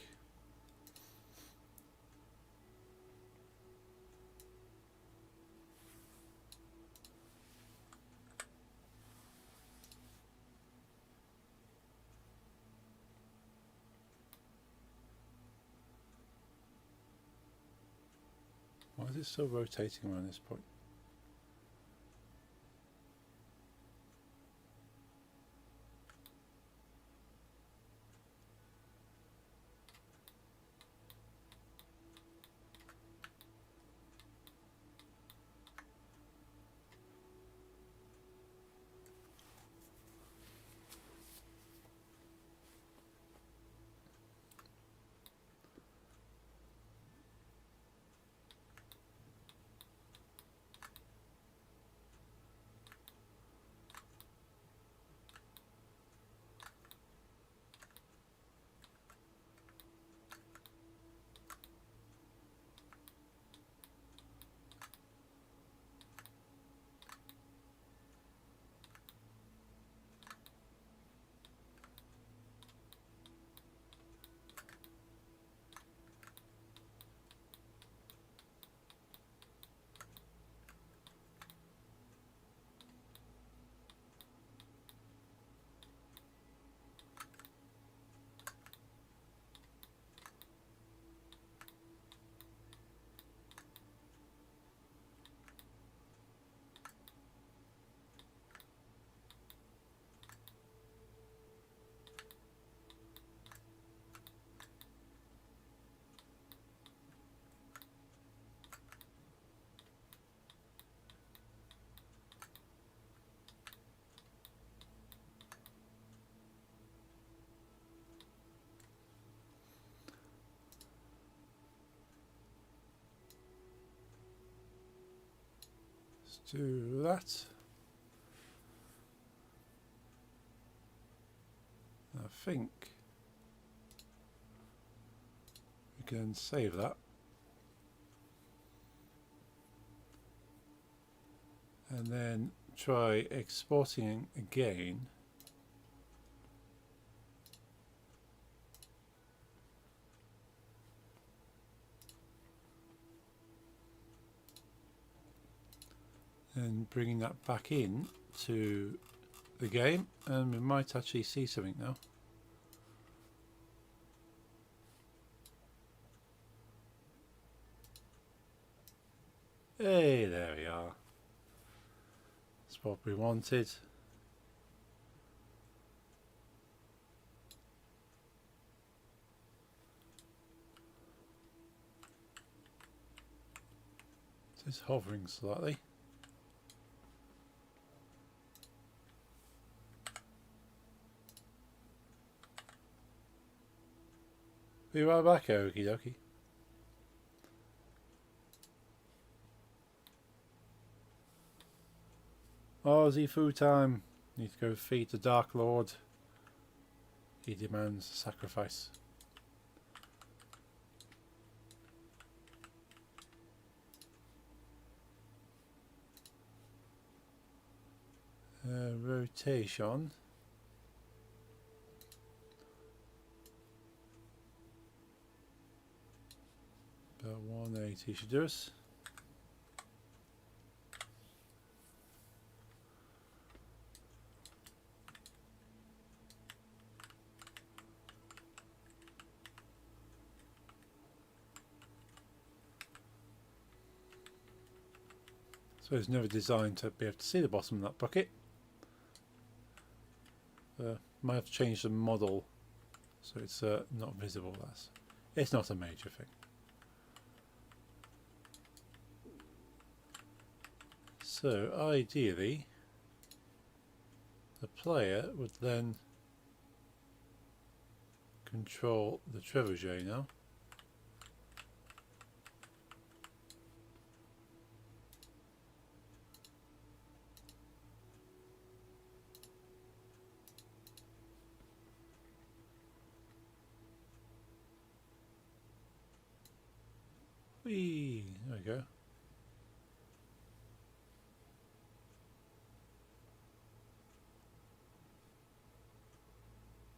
Why is it still rotating around this point? do that. I think we can save that. And then try exporting again. And bringing that back in to the game, and we might actually see something now. Hey, there we are. That's what we wanted. It's hovering slightly. Be right back, okie dokie. Oh, Zifu time. Need to go feed the Dark Lord. He demands sacrifice. Rotation. About 180 should do us. So it's never designed to be able to see the bottom of that bucket. Might have to change the model so it's not visible. It's not a major thing. So ideally the player would then control the trebuchet now. Whee! There we go.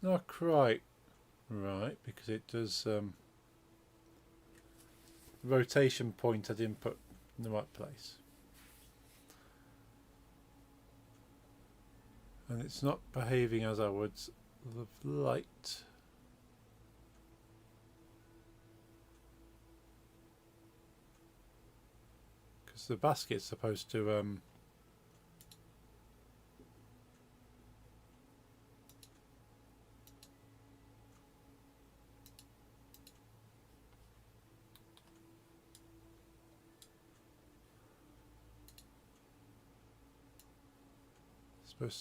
Not quite right, because it does rotation point I didn't put in the right place. And it's not behaving as I would have liked. Because the basket's supposed to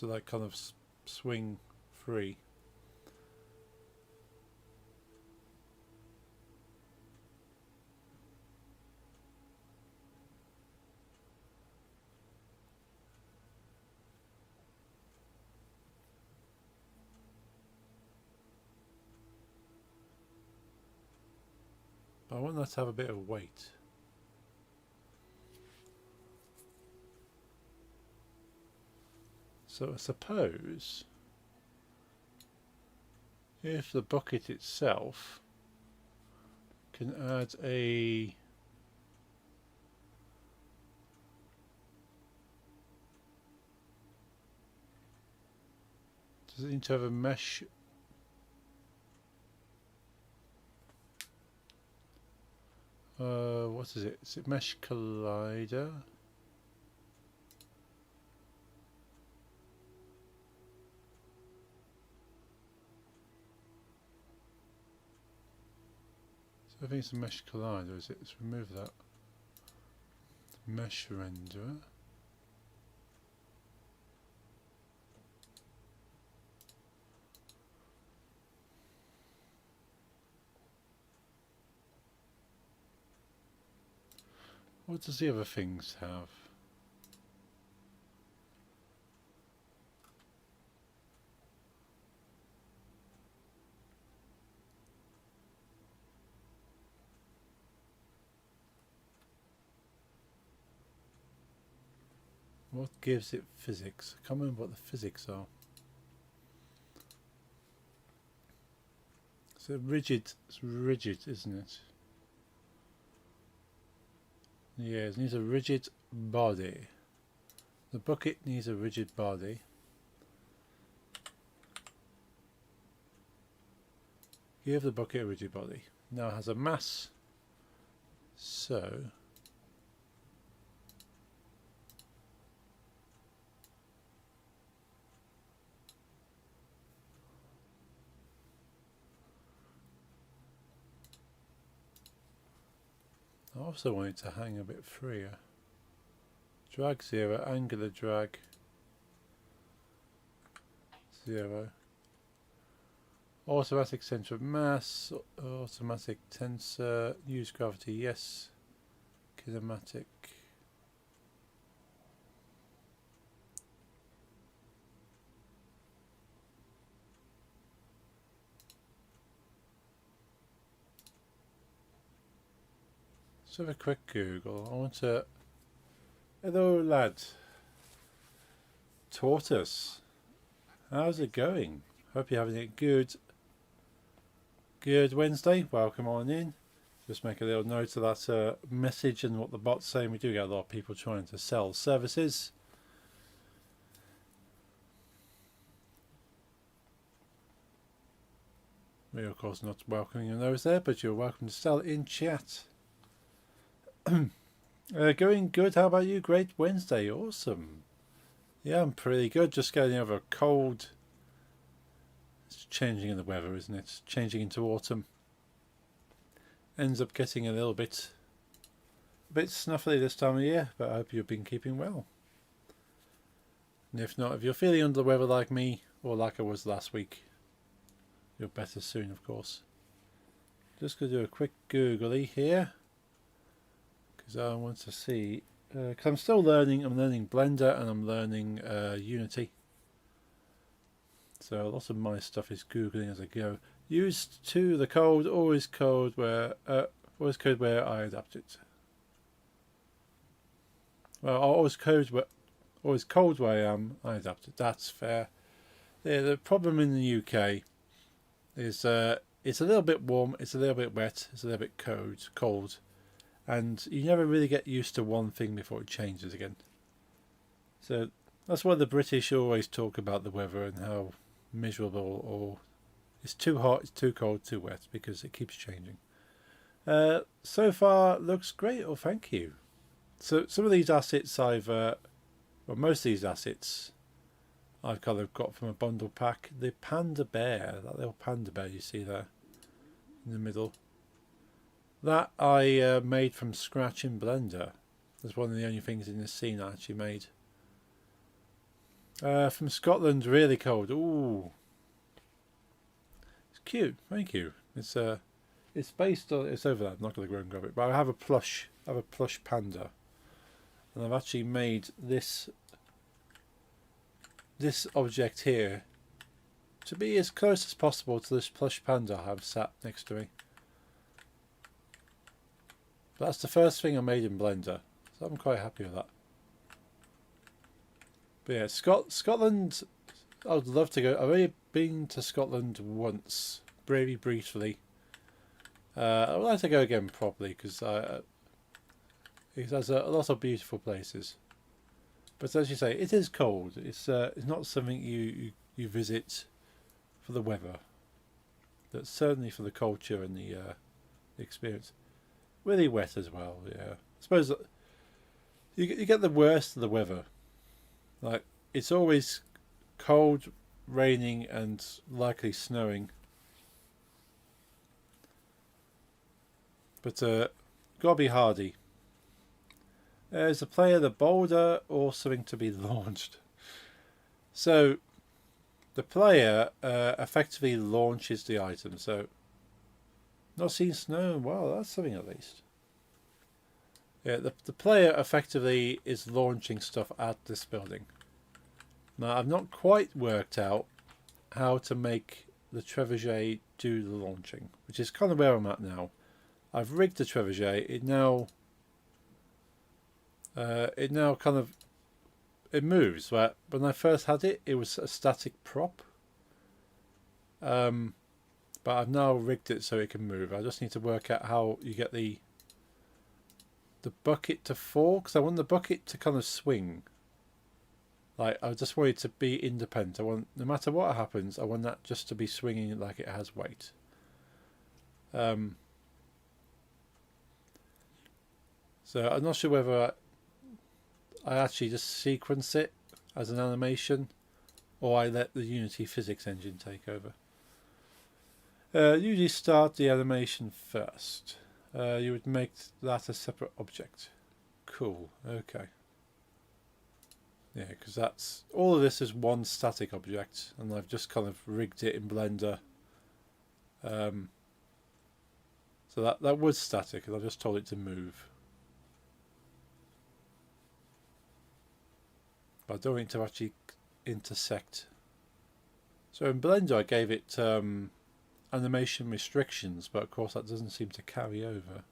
like kind of swing free. But I want that to have a bit of weight. So I suppose if the bucket itself can add a does it need to have a mesh what is it? Is it mesh collider? So I think it's a mesh collider, is it? Let's remove that. Mesh renderer. What does the other things have? What gives it physics? I can't remember what the physics are. So rigid, it's rigid, isn't it? Yeah, it needs a rigid body. The bucket needs a rigid body. Give the bucket a rigid body. Now it has a mass. So I also want it to hang a bit freer. Drag 0, angular drag 0. Automatic centre of mass, automatic tensor, use gravity, yes. Kinematic. Let's have a quick Google. I want to... Hello lad. Tortoise. How's it going? Hope you're having it good. Good Wednesday. Welcome on in. Just make a little note of that message and what the bot's saying. We do get a lot of people trying to sell services. We're of course not welcoming those there, but you're welcome to sell in chat. Going good. How about you? Great Wednesday. Awesome. Yeah, I'm pretty good. Just getting over a cold. It's changing in the weather, isn't it? It's changing into autumn. Ends up getting a bit snuffly this time of year, but I hope you've been keeping well. And if not, if you're feeling under the weather like me, or like I was last week, you're better soon, of course. Just going to do a quick googly here, because I want to see, because I'm still learning. I'm learning Blender and I'm learning Unity. So a lot of my stuff is googling as I go. Used to the code, always code where I adapt it. Well, always code where I am, I adapt it. That's fair. Yeah, the problem in the UK is it's a little bit warm, it's a little bit wet, it's a little bit cold, and you never really get used to one thing before it changes again. So that's why the British always talk about the weather and how miserable, or it's too hot, it's too cold, too wet, because it keeps changing. So far looks great. Oh, thank you. So some of these assets most of these assets I've kind of got from a bundle pack. The panda bear, that little panda bear you see there in the middle, that I made from scratch in Blender. That's one of the only things in this scene I actually made. From Scotland, really cold. Ooh, it's cute. Thank you. It's based on. It's over there. I'm not going to go and grab it. But I have a plush panda, and I've actually made this object here to be as close as possible to this plush panda I have sat next to me. But that's the first thing I made in Blender, so I'm quite happy with that. But yeah, Scotland, I would love to go. I've only been to Scotland once, very briefly. I would like to go again properly, because it has a lot of beautiful places. But as you say, it is cold. It's not something you visit for the weather. That's certainly for the culture and the experience. Really wet as well. Yeah, I suppose you get the worst of the weather. Like, it's always cold, raining, and likely snowing. But gotta be hardy. Is the player the boulder or something to be launched? So the player effectively launches the item. So not seen snow. Wow, that's something at least. Yeah, the player effectively is launching stuff at this building. Now I've not quite worked out how to make the trebuchet do the launching, which is kind of where I'm at now. I've rigged the trebuchet. It now kind of it moves. But when I first had it, it was a static prop. But I've now rigged it so it can move. I just need to work out how you get the bucket to fall, because I want the bucket to kind of swing. Like, I just want it to be independent. I want, no matter what happens, I want that just to be swinging like it has weight. So I'm not sure whether I actually just sequence it as an animation, or I let the Unity physics engine take over. Usually start the animation first. You would make that a separate object. Cool, okay. Yeah, because that's all of this is one static object, and I've just kind of rigged it in Blender. So that was static, and I just told it to move. But I don't want it to actually intersect. So in Blender I gave it animation restrictions, but of course that doesn't seem to carry over.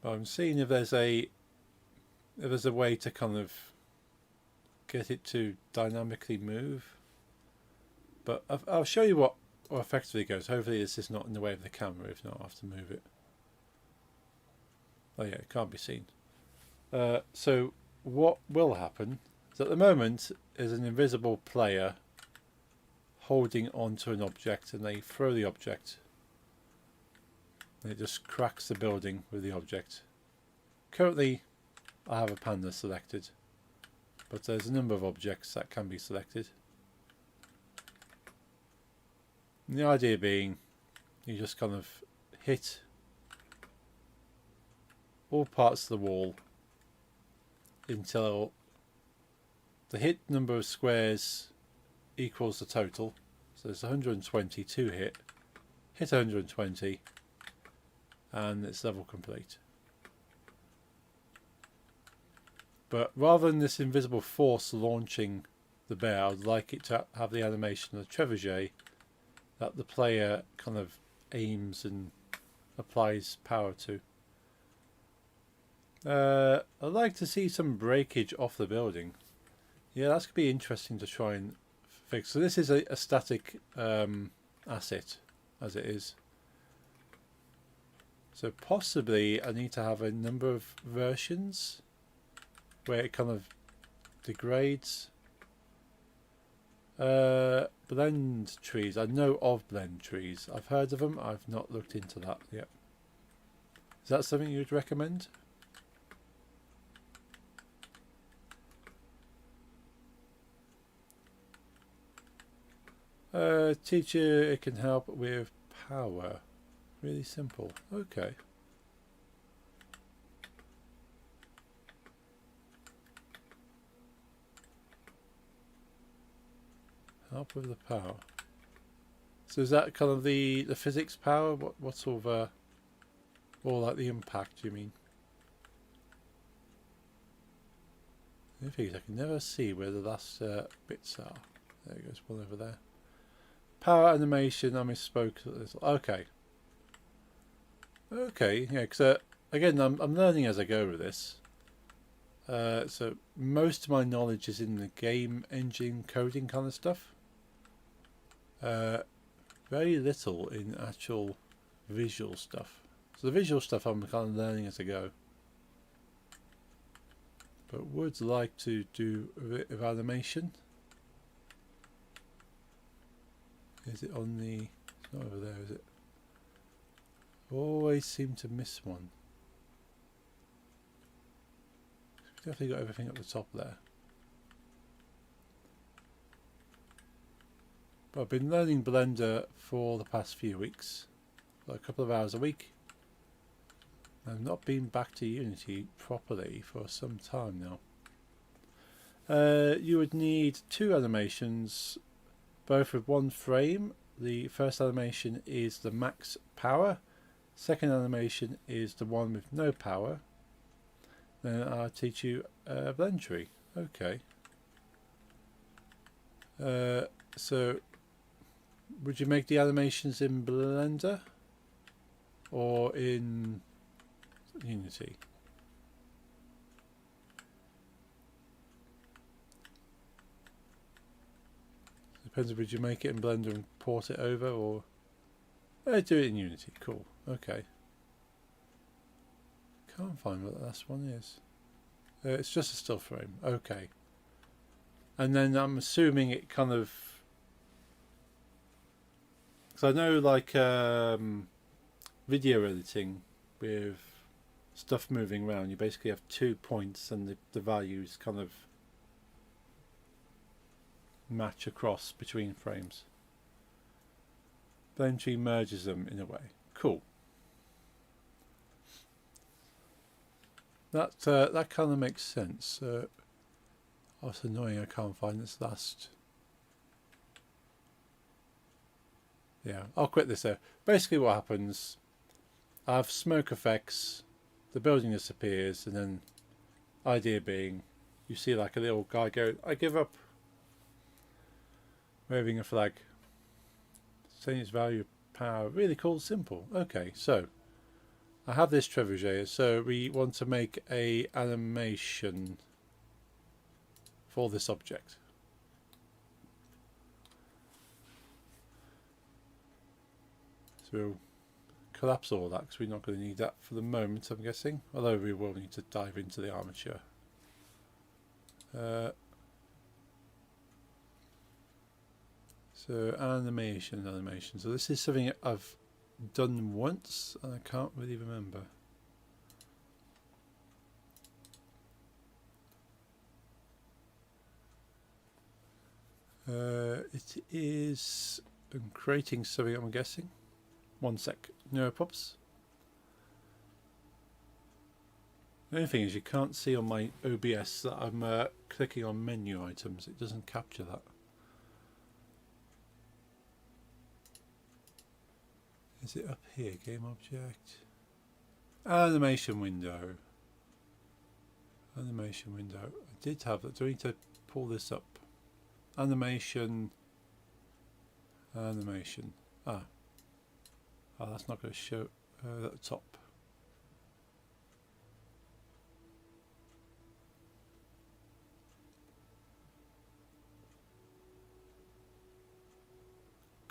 But I'm seeing if there's a way to kind of get it to dynamically move. But I'll show you what effectively goes. Hopefully this is not in the way of the camera. If not, I'll have to move it. Oh yeah, it can't be seen. So what will happen is at the moment is an invisible player holding onto an object, and they throw the object. And it just cracks the building with the object. Currently I have a panda selected, but there's a number of objects that can be selected. And the idea being you just kind of hit all parts of the wall until the hit number of squares equals the total. So there's 120 to hit 120, and it's level complete. But rather than this invisible force launching the bear, I'd like it to have the animation of the trebuchet that the player kind of aims and applies power to. I'd like to see some breakage off the building. Yeah, that's going to be interesting to try and fix. So this is a static asset as it is. So possibly I need to have a number of versions where it kind of degrades. Blend trees. I know of blend trees. I've heard of them. I've not looked into that yet. Is that something you'd recommend? Teacher, it can help with power. Really simple. Okay. Help with the power. So is that kind of the physics power? What sort of or like the impact, you mean? The thing is, I can never see where the last bits are. There goes one over there. Power animation, I misspoke a little. Okay. Okay, yeah, because again, I'm learning as I go with this. So most of my knowledge is in the game engine coding kind of stuff. Very little in actual visual stuff. So the visual stuff I'm kind of learning as I go. But would like to do a bit of animation. Is it on the... It's not over there, is it? Always seem to miss one. Definitely got everything at the top there. But I've been learning Blender for the past few weeks. Like a couple of hours a week. I've not been back to Unity properly for some time now. You would need two animations, both with one frame. The first animation is the max power. Second animation is the one with no power. Then I'll teach you a blend tree. Okay. So would you make the animations in Blender or in Unity? Depends if you make it in Blender and port it over, or do it in Unity. Cool. Okay. Can't find what the last one is. It's just a still frame. Okay. And then I'm assuming it kind of, because I know like video editing with stuff moving around, you basically have 2 points and the values kind of match across between frames. Blend tree merges them in a way. Cool. That kind of makes sense. Oh, it's annoying I can't find this last. Yeah, I'll quit this there. Basically what happens, I have smoke effects, the building disappears, and then idea being, you see like a little guy go, I give up, waving a flag, saying its value, power, really cool, simple. Okay, so I have this trebuchet, so we want to make a animation for this object. So we'll collapse all that because we're not going to need that for the moment, I'm guessing, although we will need to dive into the armature. So animation. So this is something I've done once and I can't really remember. It is creating something, I'm guessing. One sec, no props. The only thing is you can't see on my OBS that I'm clicking on menu items. It doesn't capture that. Is it up here? Game object. Animation window. Animation window. I did have that. Do I need to pull this up? Animation. Animation. Oh, that's not going to show at the top.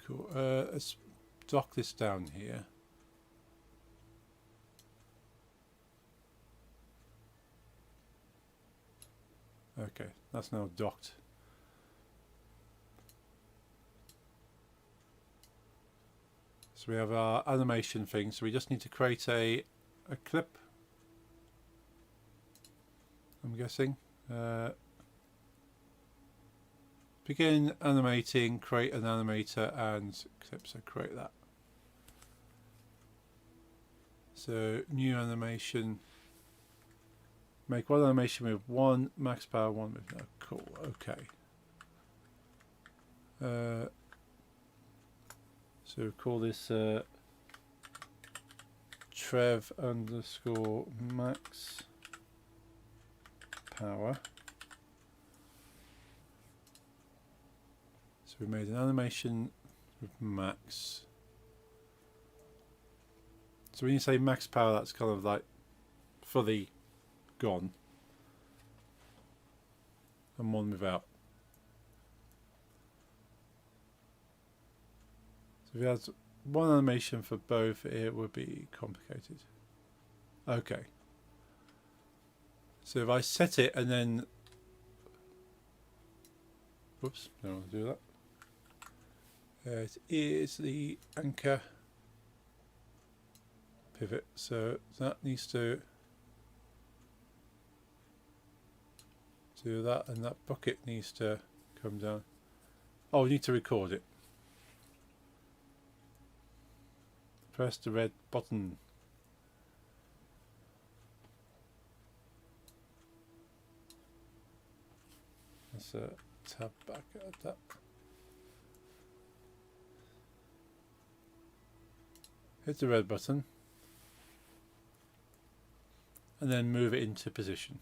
Cool. Let's dock this down here. Okay, that's now docked. So we have our animation thing, so we just need to create a clip, I'm guessing. Begin animating, create an animator and clip, so create that. So new animation, make one animation with one max power, one with no. Cool, okay. So call this trev underscore max power. So we made an animation with max. So when you say max power, that's kind of like fully gone, and one without. So if you had one animation for both, it would be complicated. Okay. So if I set it and then, whoops, don't want to do that. It is the anchor pivot, so that needs to do that, and that bucket needs to come down. Oh, we need to record it. Press the red button. Let's tab back at that. Hit the red button and then move it into position.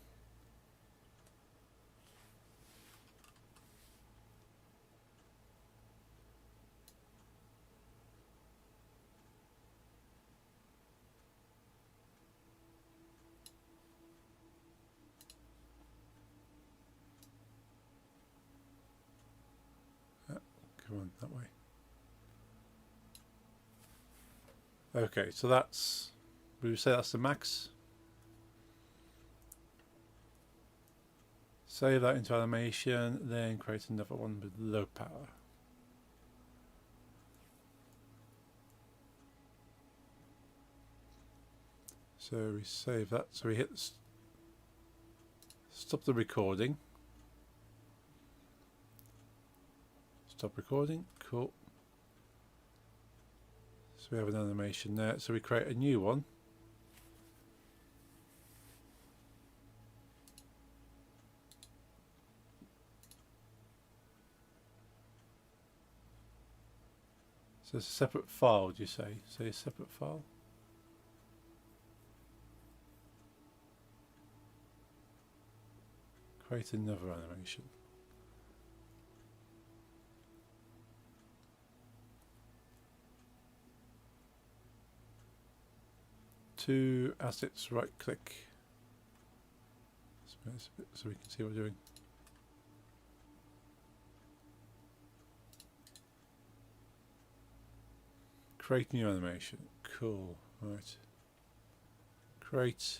come on, that way. Okay, so that's, we would say that's the max. Save that into animation, then create another one with low power. So we save that, so we hit stop the recording. Stop recording, cool. So we have an animation there, so we create a new one. So it's a separate file, do you say? Say a separate file. Create another animation. Two assets, right click. So we can see what we're doing. Create new animation. Cool. Right. Create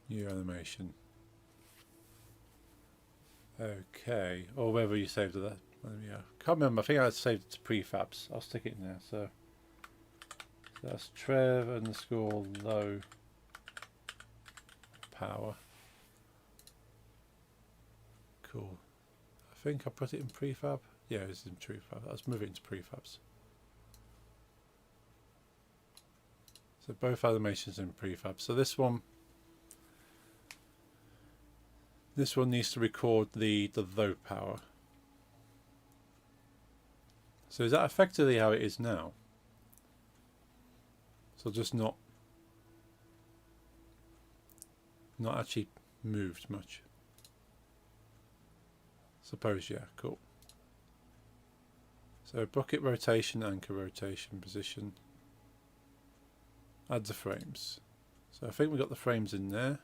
new animation. Okay. Or wherever you saved it. Yeah. Can't remember. I think I saved it to prefabs. I'll stick it in there. So that's Trev underscore low power. Cool. I think I put it in prefab. Yeah, it's in prefab. Let's move it into prefabs. So both animations in prefab. So this one needs to record the low power. So is that effectively how it is now? So just not actually moved much. Suppose, yeah, cool. So bucket rotation, anchor rotation, position. Add the frames. So I think we got the frames in there.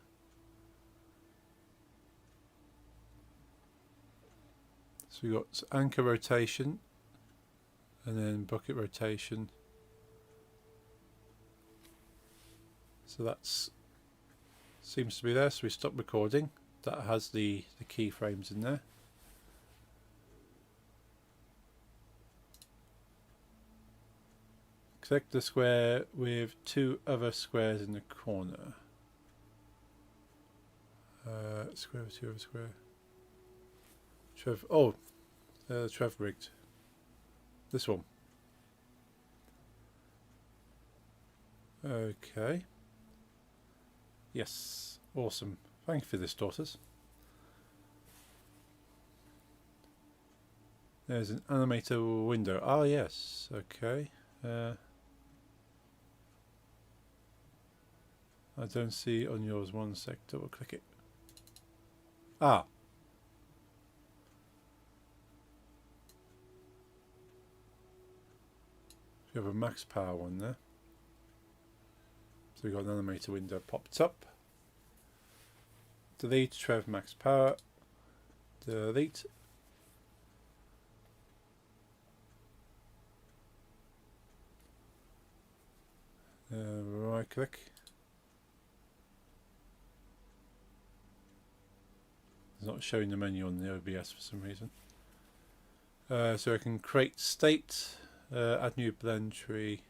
So we got anchor rotation and then bucket rotation. So that's seems to be there. So we stop recording. That has the keyframes in there. Select the square with two other squares in the corner. Square with two other square. Trev. Oh, Trev rigged. This one. Okay. Yes. Awesome. Thank you for this, daughters. There's an animator window. Ah, yes. Okay. I don't see on yours. One sec. Double click it. Ah. You have a max power one there. So we've got an animator window popped up. Delete Trev max power. Delete. Right click. It's not showing the menu on the OBS for some reason. So I can create state, add new blend tree,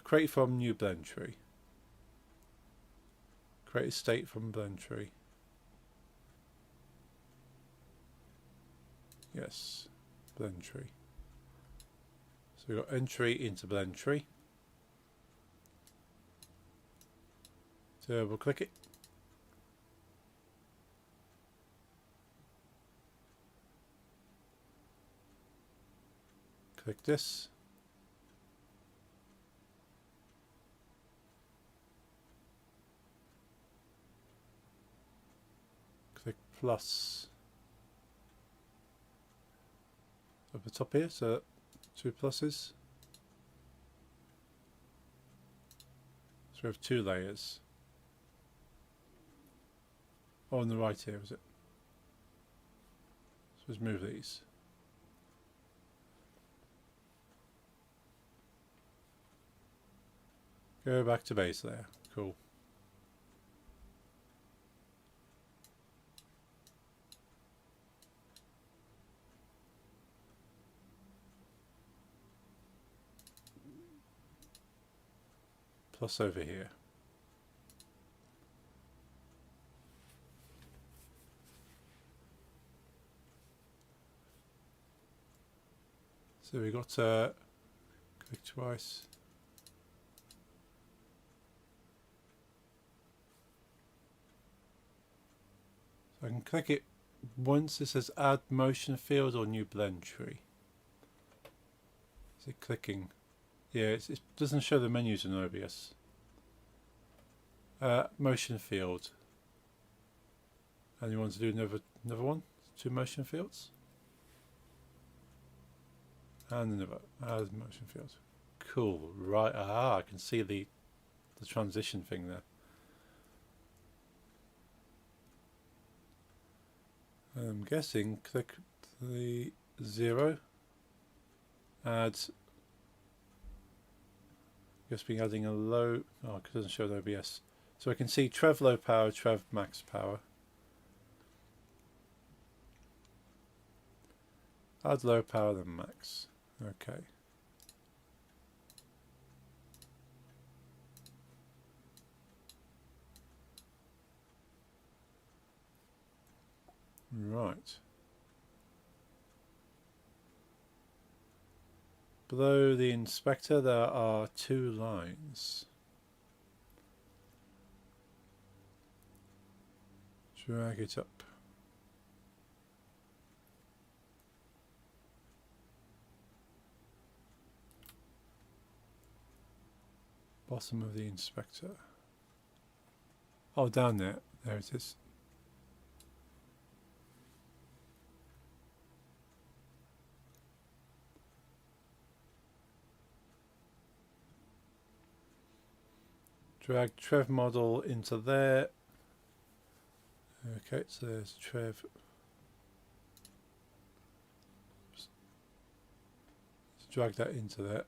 create from new blend tree. Create a state from blend tree. Yes, blend tree. So we've got entry into blend tree. So we'll click it. Click this. Click plus at the top here, so two pluses. So we have two layers. Oh, on the right here, is it? So let's move these. Go back to base layer. Cool. Plus over here. So we got click twice. So I can click it once. It says add motion field or new blend tree. Is it clicking? Yeah, it doesn't show the menus in OBS. Motion field. And you want to do another one? 2 motion fields? And another add motion field. Cool. Right. I can see the transition thing there. I'm guessing click the 0. Add. Just be adding a low. Oh, it doesn't show the OBS. So I can see Trev low power, Trev max power. Add low power then max. Okay. Right. Below the inspector there are 2 lines. Drag it up. Bottom of the inspector. Oh, down there. There it is. Drag Trev model into there. Okay, so there's Trev. Just drag that into there.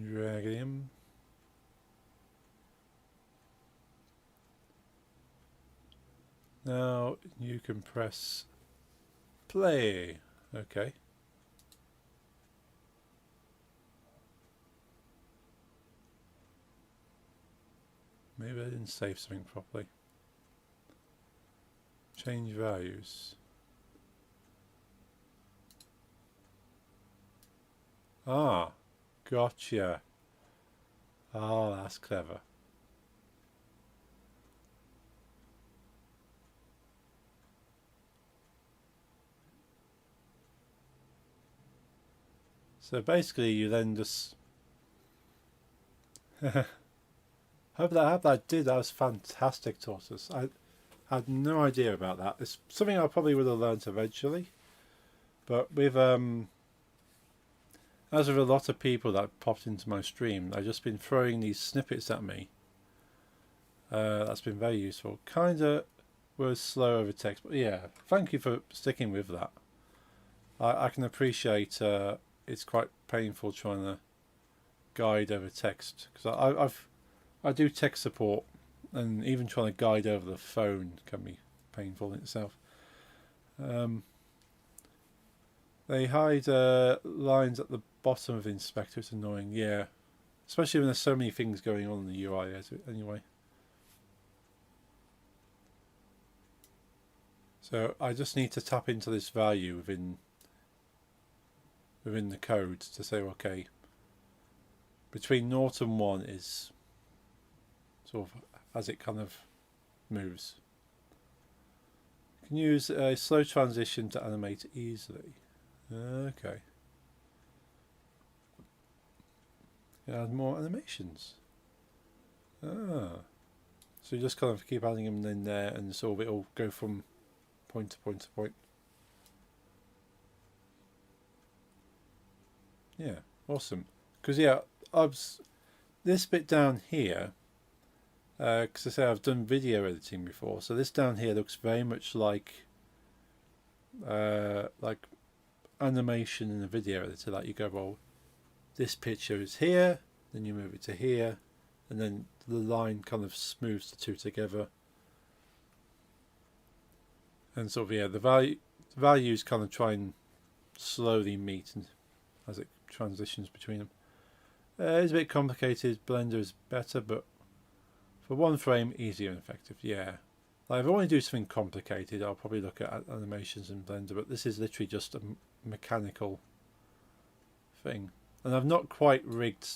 Drag him. Now you can press play. Okay. Maybe I didn't save something properly. Change values. Ah, gotcha. Oh, that's clever. So basically you then just hope that did. That was fantastic, Tortoise. I had no idea about that. It's something I probably would have learnt eventually, but with as with a lot of people that popped into my stream, I've just been throwing these snippets at me. That's been very useful. Kinda was slow over text, but yeah, thank you for sticking with that. I can appreciate it's quite painful trying to guide over text, because I do tech support, and even trying to guide over the phone can be painful in itself. They hide lines at the bottom of the inspector. It's annoying, yeah, especially when there's so many things going on in the UI anyway. So I just need to tap into this value within the code to say, okay, between 0 and 1 is sort of as it kind of moves. You can use a slow transition to animate easily. Okay. Add more animations. So you just kind of keep adding them in there, and sort of it'll go from point to point to point. Yeah, awesome. Because yeah, this bit down here, because I say I've done video editing before, so this down here looks very much like animation in a video editor, like you go, well, this picture is here, then you move it to here, and then the line kind of smooths the two together. And sort of, yeah, the values kind of try and slowly meet and as it transitions between them. It's a bit complicated. Blender is better, but for one frame, easier and effective. Yeah. Like if I want to do something complicated, I'll probably look at animations in Blender, but this is literally just a mechanical thing. And I've not quite rigged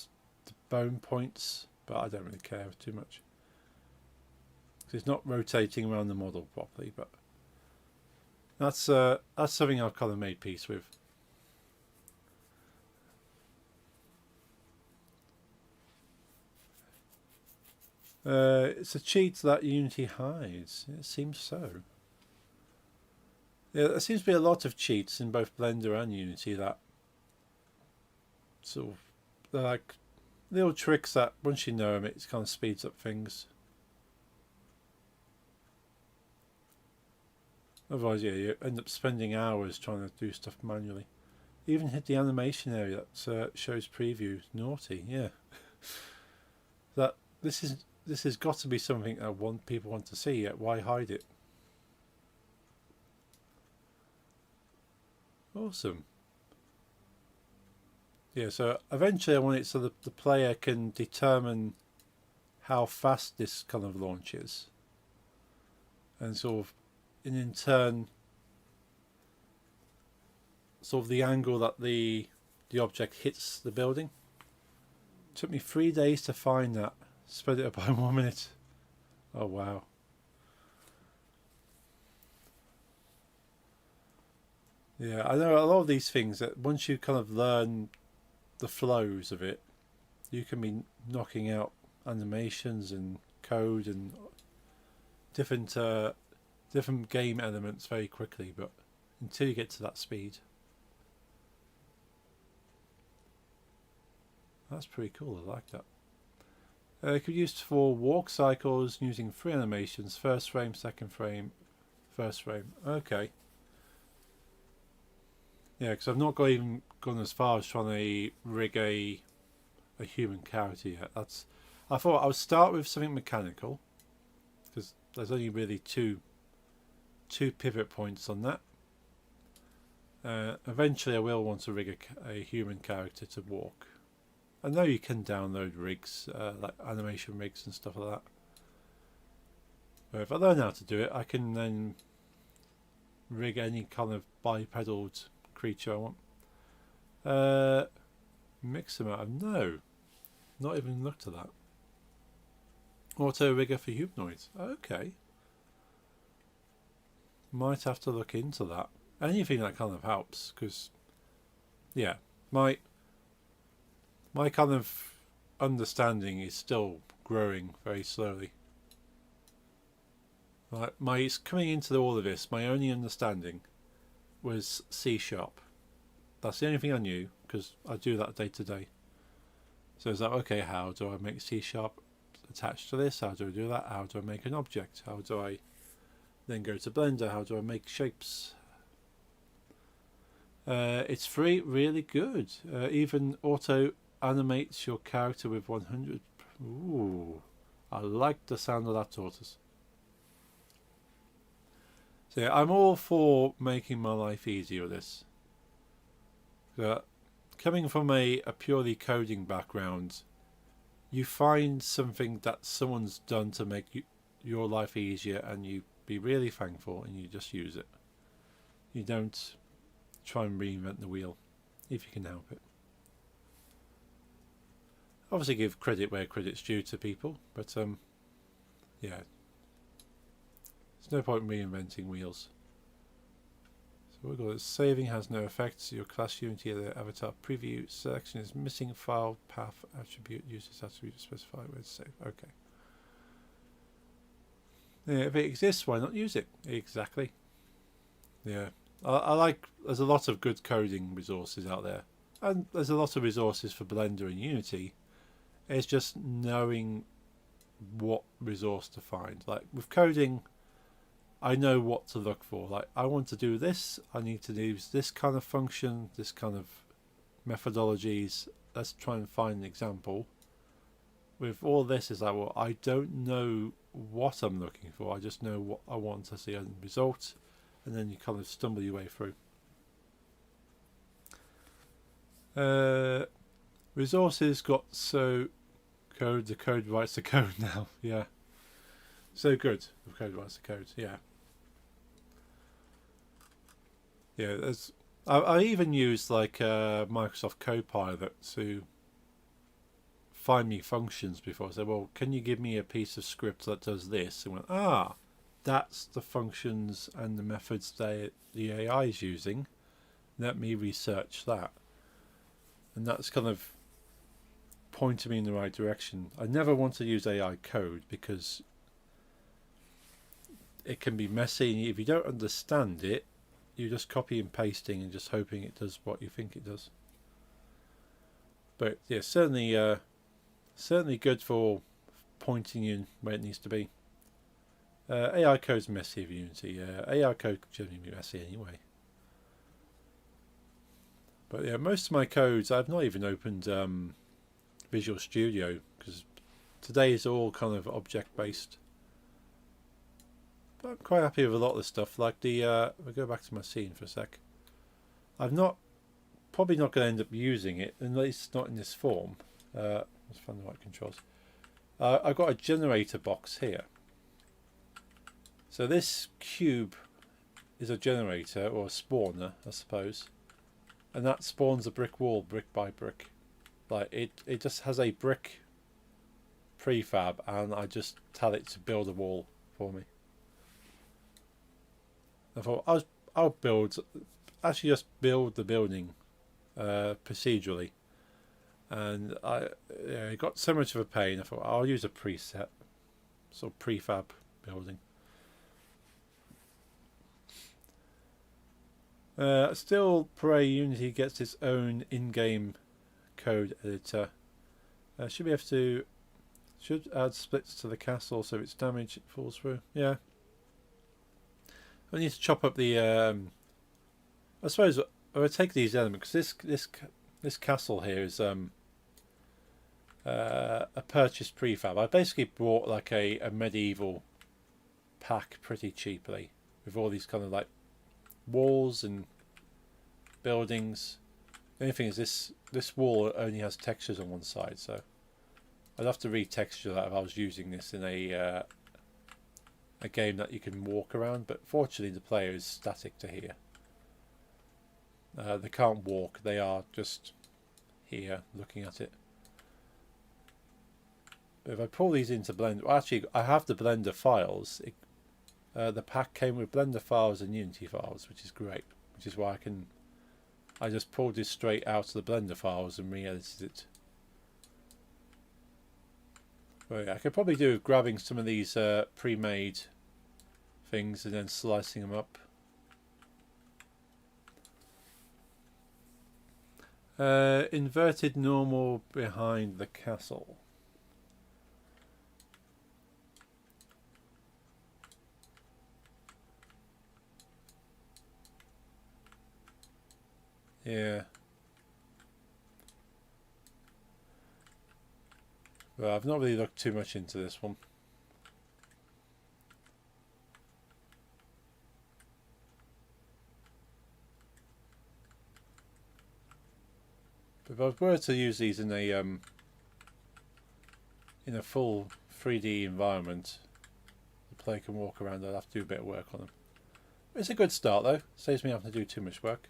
the bone points, but I don't really care too much. It's not rotating around the model properly, but that's something I've kind of made peace with. It's a cheat that Unity hides. It seems so. Yeah, there seems to be a lot of cheats in both Blender and Unity that sort of, they're like little tricks that once you know them, it kind of speeds up things. Otherwise, yeah, you end up spending hours trying to do stuff manually. Even hit the animation area that shows preview. Naughty, yeah. That this has got to be something that people want to see. Yet why hide it? Awesome. Yeah, so eventually I want it so that the player can determine how fast this kind of launches, and sort of, and in turn, sort of the angle that the object hits the building. It took me 3 days to find that. Sped it up by 1 minute. Oh wow. Yeah, I know a lot of these things that once you kind of learn the flows of it, you can be knocking out animations and code and different game elements very quickly, but until you get to that speed. That's pretty cool, I like that. It could be used for walk cycles using 3 animations: first frame, second frame, first frame. Okay. Yeah, because I've not even gone as far as trying to rig a human character yet. I thought I would start with something mechanical, because there's only really two pivot points on that. Eventually I will want to rig a human character to walk. I know you can download rigs, like animation rigs and stuff like that. But if I learn how to do it, I can then rig any kind of bipedal creature I want. Mix them out. No, not even looked at that. Auto rigger for humanoids. Okay. Might have to look into that. Anything that kind of helps, because yeah, my kind of understanding is still growing very slowly. Like coming into all of this, my only understanding was C#. That's the only thing I knew, because I do that day to day. So it's like, okay, how do I make C# attached to this? How do I do that? How do I make an object? How do I then go to Blender? How do I make shapes? It's free, really good. Even auto animates your character with 100. Ooh, I like the sound of that, tortoise. So yeah, I'm all for making my life easier with this. Coming from a purely coding background, you find something that someone's done to make your life easier, and you be really thankful, and you just use it. You don't try and reinvent the wheel if you can help it. Obviously give credit where credit's due to people, but yeah, there's no point in reinventing wheels. So we've got saving has no effects. Your class Unity the avatar preview selection is missing file path attribute uses attribute to specify where to save. Okay. Yeah, if it exists, why not use it? Exactly. Yeah. I like, there's a lot of good coding resources out there, and there's a lot of resources for Blender and Unity. It's just knowing what resource to find. Like with coding, I know what to look for. Like, I want to do this, I need to use this kind of function, this kind of methodologies. Let's try and find an example. With all this is like, well, I don't know what I'm looking for, I just know what I want to see as a result, and then you kind of stumble your way through. Resources got so code, the code writes the code now. Yeah, so good, the code writes the code. Yeah, yeah. I even used like Microsoft Copilot to find me functions before. I said, well, can you give me a piece of script that does this? And went, that's the functions and the methods that the AI is using. Let me research that. And that's kind of pointed me in the right direction. I never want to use AI code because it can be messy. If you don't understand it, you're just copy and pasting and just hoping it does what you think it does. But yeah, certainly good for pointing in where it needs to be. AI code's messy with Unity. AI code can generally be messy anyway. But yeah, most of my codes, I've not even opened Visual Studio because today is all kind of object based. But I'm quite happy with a lot of the stuff. Like the, I'll go back to my scene for a sec. Probably not going to end up using it, at least not in this form. Let's find the right controls. I've got a generator box here. So this cube is a generator or a spawner, I suppose. And that spawns a brick wall, brick by brick. Like it just has a brick prefab, and I just tell it to build a wall for me. I thought I'll just build the building procedurally, and it got so much of a pain. I thought I'll use a preset, sort of prefab building. Still, pray Unity gets its own in-game code editor. Should add splits to the castle so its damage falls through. Yeah. I need to chop up the. I suppose I would take these elements because this castle here is a purchased prefab. I basically bought like a medieval pack pretty cheaply with all these kind of like walls and buildings. The only thing is this wall only has textures on one side, so I'd have to retexture that if I was using this in a game that you can walk around. But fortunately, the player is static to here. They can't walk; they are just here looking at it. But if I pull these into Blender, well, actually, I have the Blender files. The pack came with Blender files and Unity files, which is great. Which is why I just pulled this straight out of the Blender files and re-edited it. But yeah, I could probably do with grabbing some of these pre-made things and then slicing them up. Inverted normal behind the castle. Yeah. Well, I've not really looked too much into this one. But if I were to use these in a full 3D environment, the player can walk around. I'd have to do a bit of work on them. It's a good start though. Saves me having to do too much work.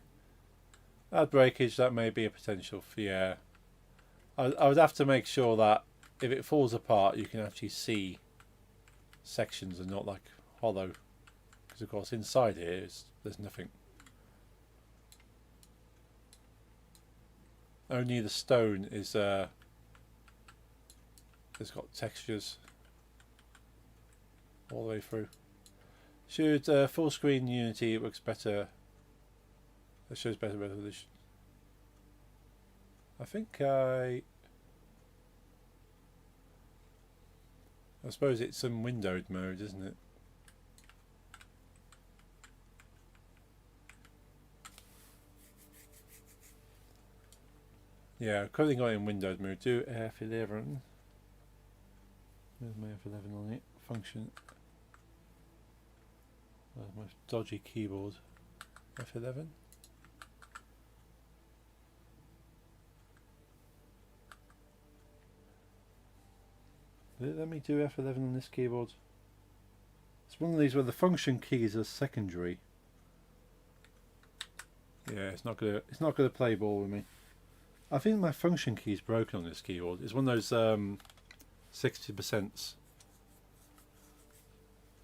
Add breakage, that may be a potential for, yeah. I would have to make sure that if it falls apart you can actually see sections and not like hollow, because of course inside here there's nothing. Only the stone is has got textures all the way through. Should full screen Unity, it works better. It shows better resolution. I think I suppose it's some windowed mode, isn't it? Yeah, currently got it in Windows mode. Do F11. There's my F11 on it. Function. My dodgy keyboard. F11. Let me do F11 on this keyboard. It's one of these where the function keys are secondary. Yeah, it's not gonna play ball with me. I think my function key is broken on this keyboard. It's one of those 60%.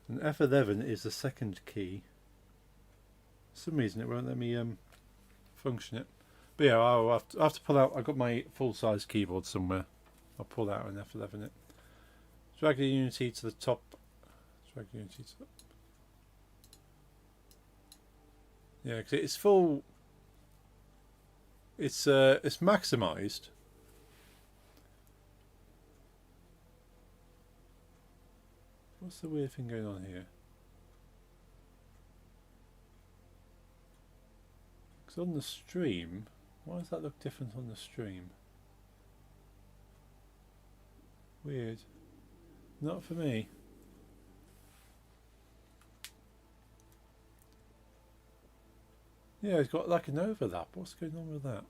And F11 is the second key. For some reason it won't let me function it. But yeah, I'll have to pull out. I've got my full-size keyboard somewhere. I'll pull out an F11 it. Drag the Unity to the top. Drag Unity to the... Yeah, because it's full. It's maximised. What's the weird thing going on here? Because on the stream, why does that look different on the stream? Weird. Not for me. Yeah, it's got like an overlap. What's going on with that?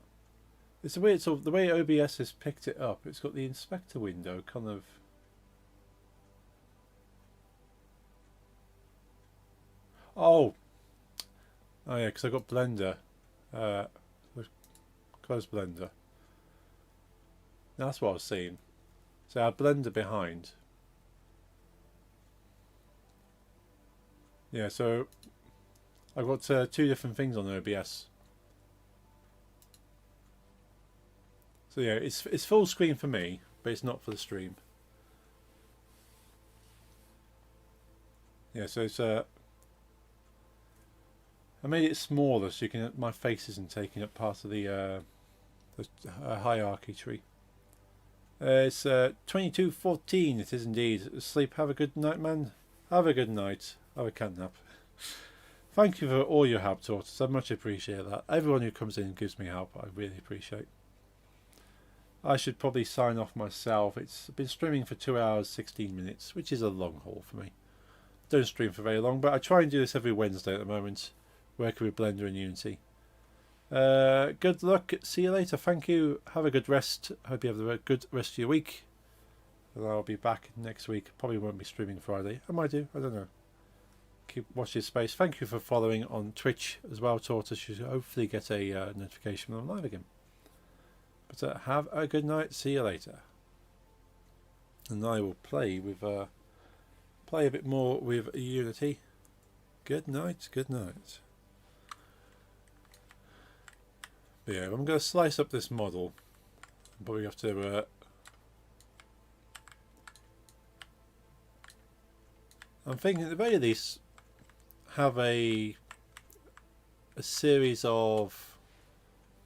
It's the way the way OBS has picked it up. It's got the inspector window kind of. Oh yeah, because I got Blender. Close Blender. That's what I was seeing. So I had Blender behind. Yeah, so I've got two different things on OBS. So yeah, it's full screen for me, but it's not for the stream. Yeah, so it's I made it smaller so you can my face isn't taking up part of the hierarchy tree. It's 22:14. It is indeed. Sleep. Have a good night, man. Have a good night. Have a cat nap. Thank you for all your help, Tortoise. I much appreciate that. Everyone who comes in and gives me help, I really appreciate. I should probably sign off myself. It's been streaming for 2 hours 16 minutes, which is a long haul for me. Don't stream for very long, but I try and do this every Wednesday at the moment, working with Blender and Unity. Good luck. See you later. Thank you. Have a good rest. Hope you have a good rest of your week. And I'll be back next week. Probably won't be streaming Friday. I might do. I don't know. Keep watch this space. Thank you for following on Twitch as well, Tortoise. You should hopefully get a notification when I'm live again. But have a good night. See you later. And I will play a bit more with Unity. Good night. Good night. But yeah, I'm going to slice up this model. I'm probably have to. I'm thinking at the very least have a series of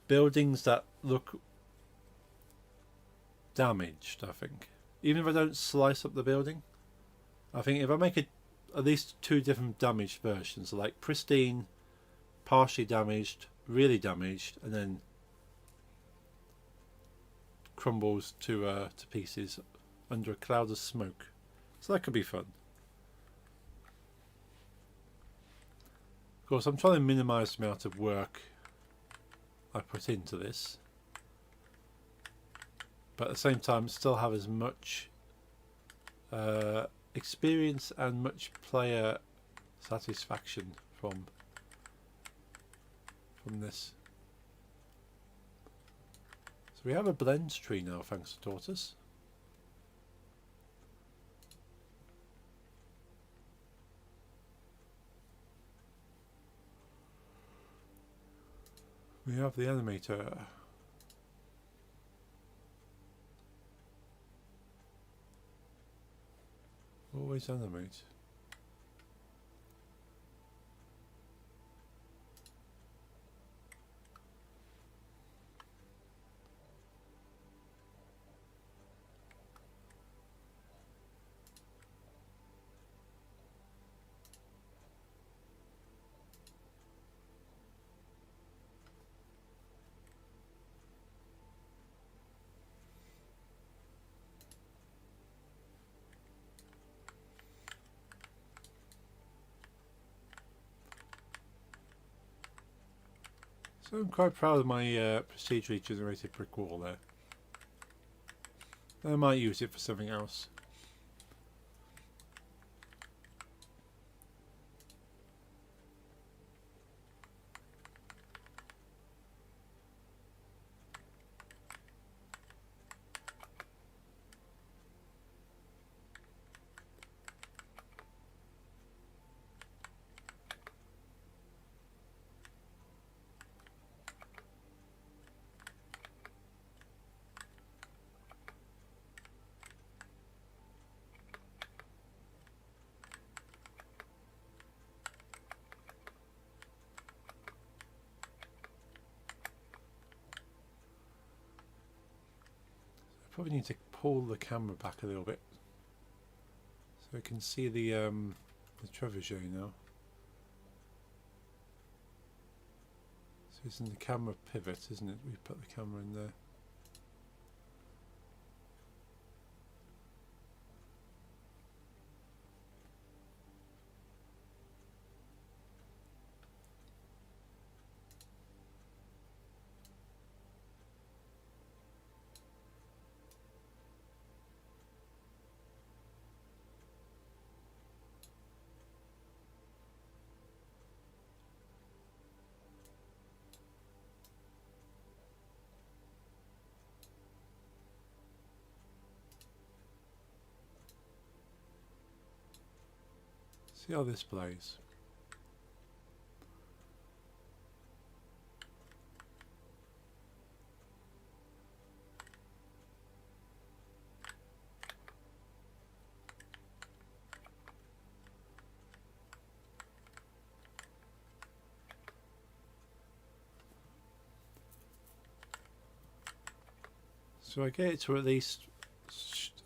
buildings that look damaged. I think even if I don't slice up the building, I think if I make it at least two different damaged versions, like pristine, partially damaged, really damaged, and then crumbles to pieces under a cloud of smoke. So that could be fun. Of course, I'm trying to minimise the amount of work I put into this, but at the same time still have as much experience and much player satisfaction from this. So we have a blend tree now, thanks to Tortoise. We have the animator. Always animate. So I'm quite proud of my procedurally generated brick wall there. I might use it for something else. Probably need to pull the camera back a little bit so I can see the trebuchet now. So it's in the camera pivot, isn't it? We put the camera in there. See how this plays. So I get it to at least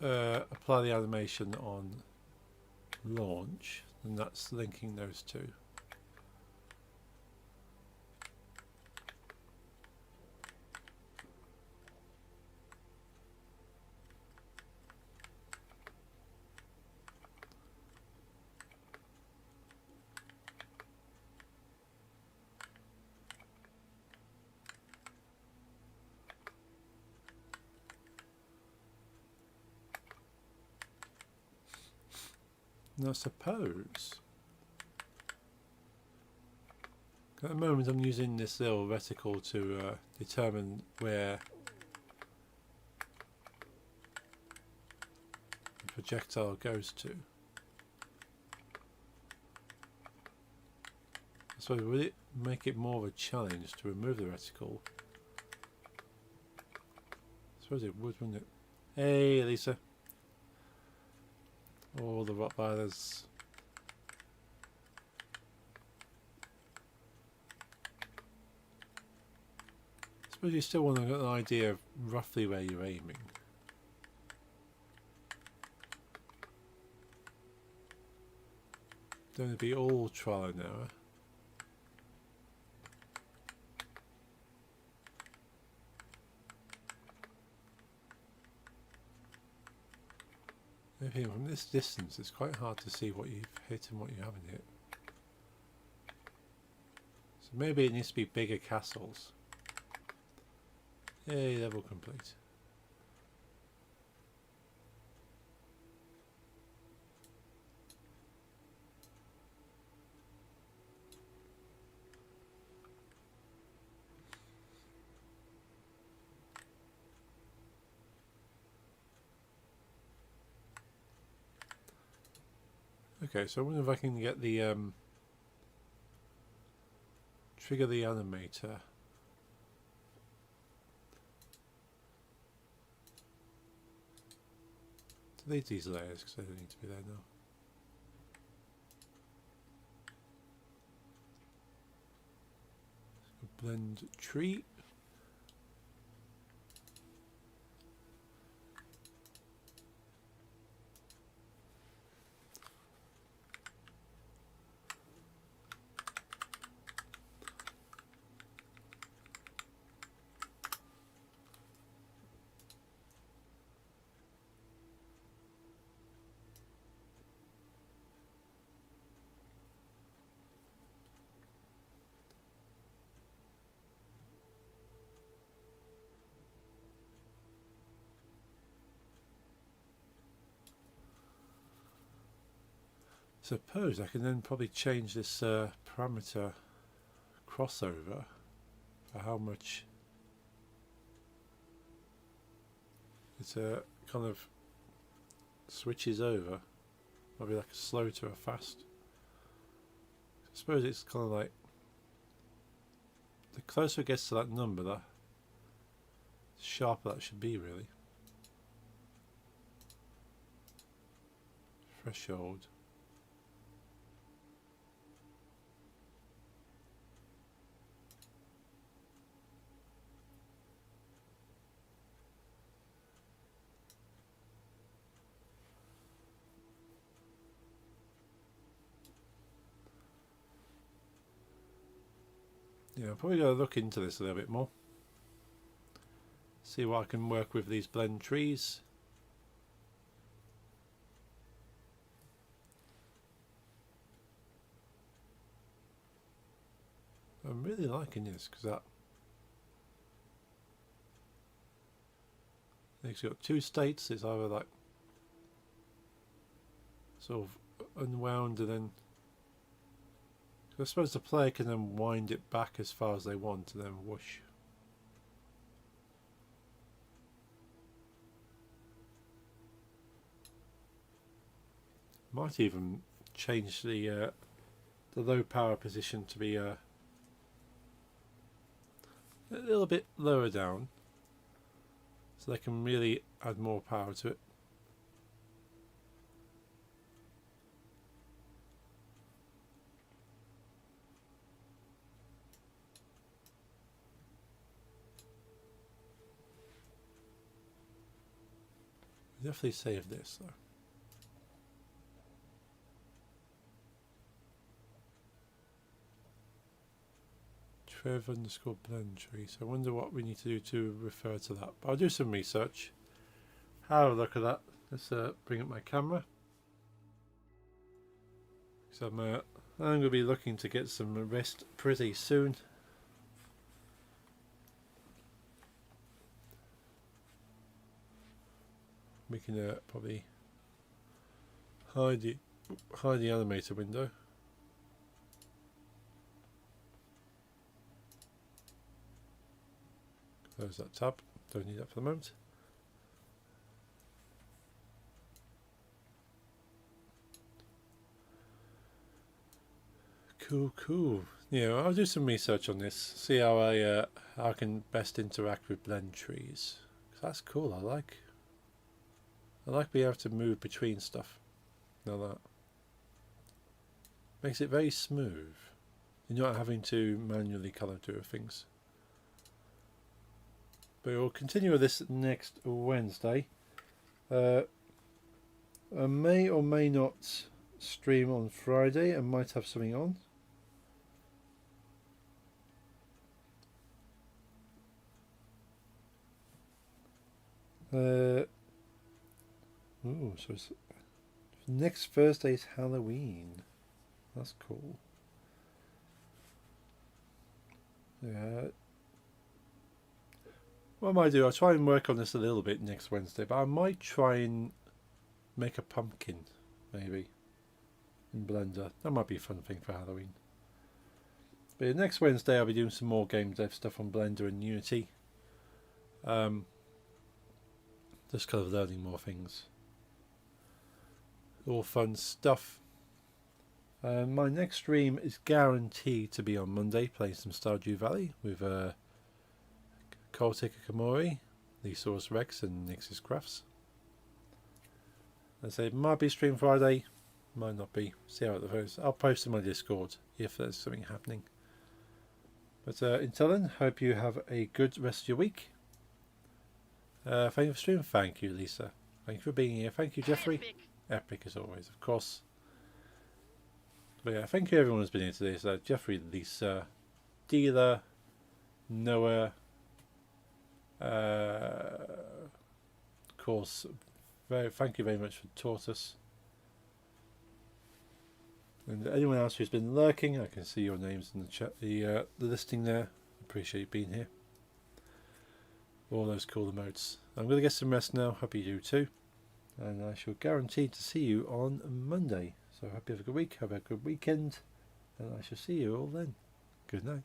apply the animation on launch, and that's linking those two. Now suppose, at the moment I'm using this little reticle to determine where the projectile goes to. So would it make it more of a challenge to remove the reticle? I suppose it would, wouldn't it? Hey Lisa. All the Rottweilers. I suppose you still want to get an idea of roughly where you're aiming. Don't be all trial and error. Maybe from this distance it's quite hard to see what you've hit and what you haven't hit. So maybe it needs to be bigger castles. Yay, level complete. Okay, so I wonder if I can get the trigger the animator. Delete these layers because they don't need to be there now. Blend tree. Suppose I can then probably change this parameter crossover for how much it kind of switches over. Maybe like a slow to a fast. I suppose it's kind of like the closer it gets to that number, the sharper that should be, really. Threshold. Yeah, I'm probably going to look into this a little bit more. See what I can work with these blend trees. I'm really liking this because that it's got two states. It's either like sort of unwound and then I suppose the player can then wind it back as far as they want and then whoosh. Might even change the low power position to be a little bit lower down so they can really add more power to it. Definitely save this though. Trev_blend tree. So I wonder what we need to do to refer to that. But I'll do some research. Have a look at that. Let's bring up my camera. So I'm going to be looking to get some rest pretty soon. We can probably hide the animator window. Close that tab. Don't need that for the moment. Cool. Yeah, I'll do some research on this. See how I can best interact with blend trees. 'Cause that's cool. I like being able to move between stuff. Now that makes it very smooth. You're not having to manually colour through things. But we'll continue with this next Wednesday. I may or may not stream on Friday. I might have something on. So it's next Thursday is Halloween. That's cool. Yeah. What I might do, I'll try and work on this a little bit next Wednesday, but I might try and make a pumpkin, maybe, in Blender. That might be a fun thing for Halloween. But next Wednesday I'll be doing some more game dev stuff on Blender and Unity. Just kind of learning more things. All fun stuff. My next stream is guaranteed to be on Monday, playing some Stardew Valley with Coltic Kamori, Lesource Rex and Nix's Crafts. I say it might be stream Friday, might not be. See how it goes. I'll post in my Discord if there's something happening. But until then, hope you have a good rest of your week. Thank you for streaming. Thank you, Lisa. Thank you for being here. Thank you, Jeffrey. Epic as always, of course. But yeah, thank you everyone who's been here today. So Jeffrey, Lisa, Dealer, Noah, of course, thank you very much for Tortoise. And anyone else who's been lurking, I can see your names in the chat, the listing there. Appreciate you being here. All those cool emotes. I'm going to get some rest now. Hope you do too. And I shall guarantee to see you on Monday. So I hope you have a good week, have a good weekend, and I shall see you all then. Good night.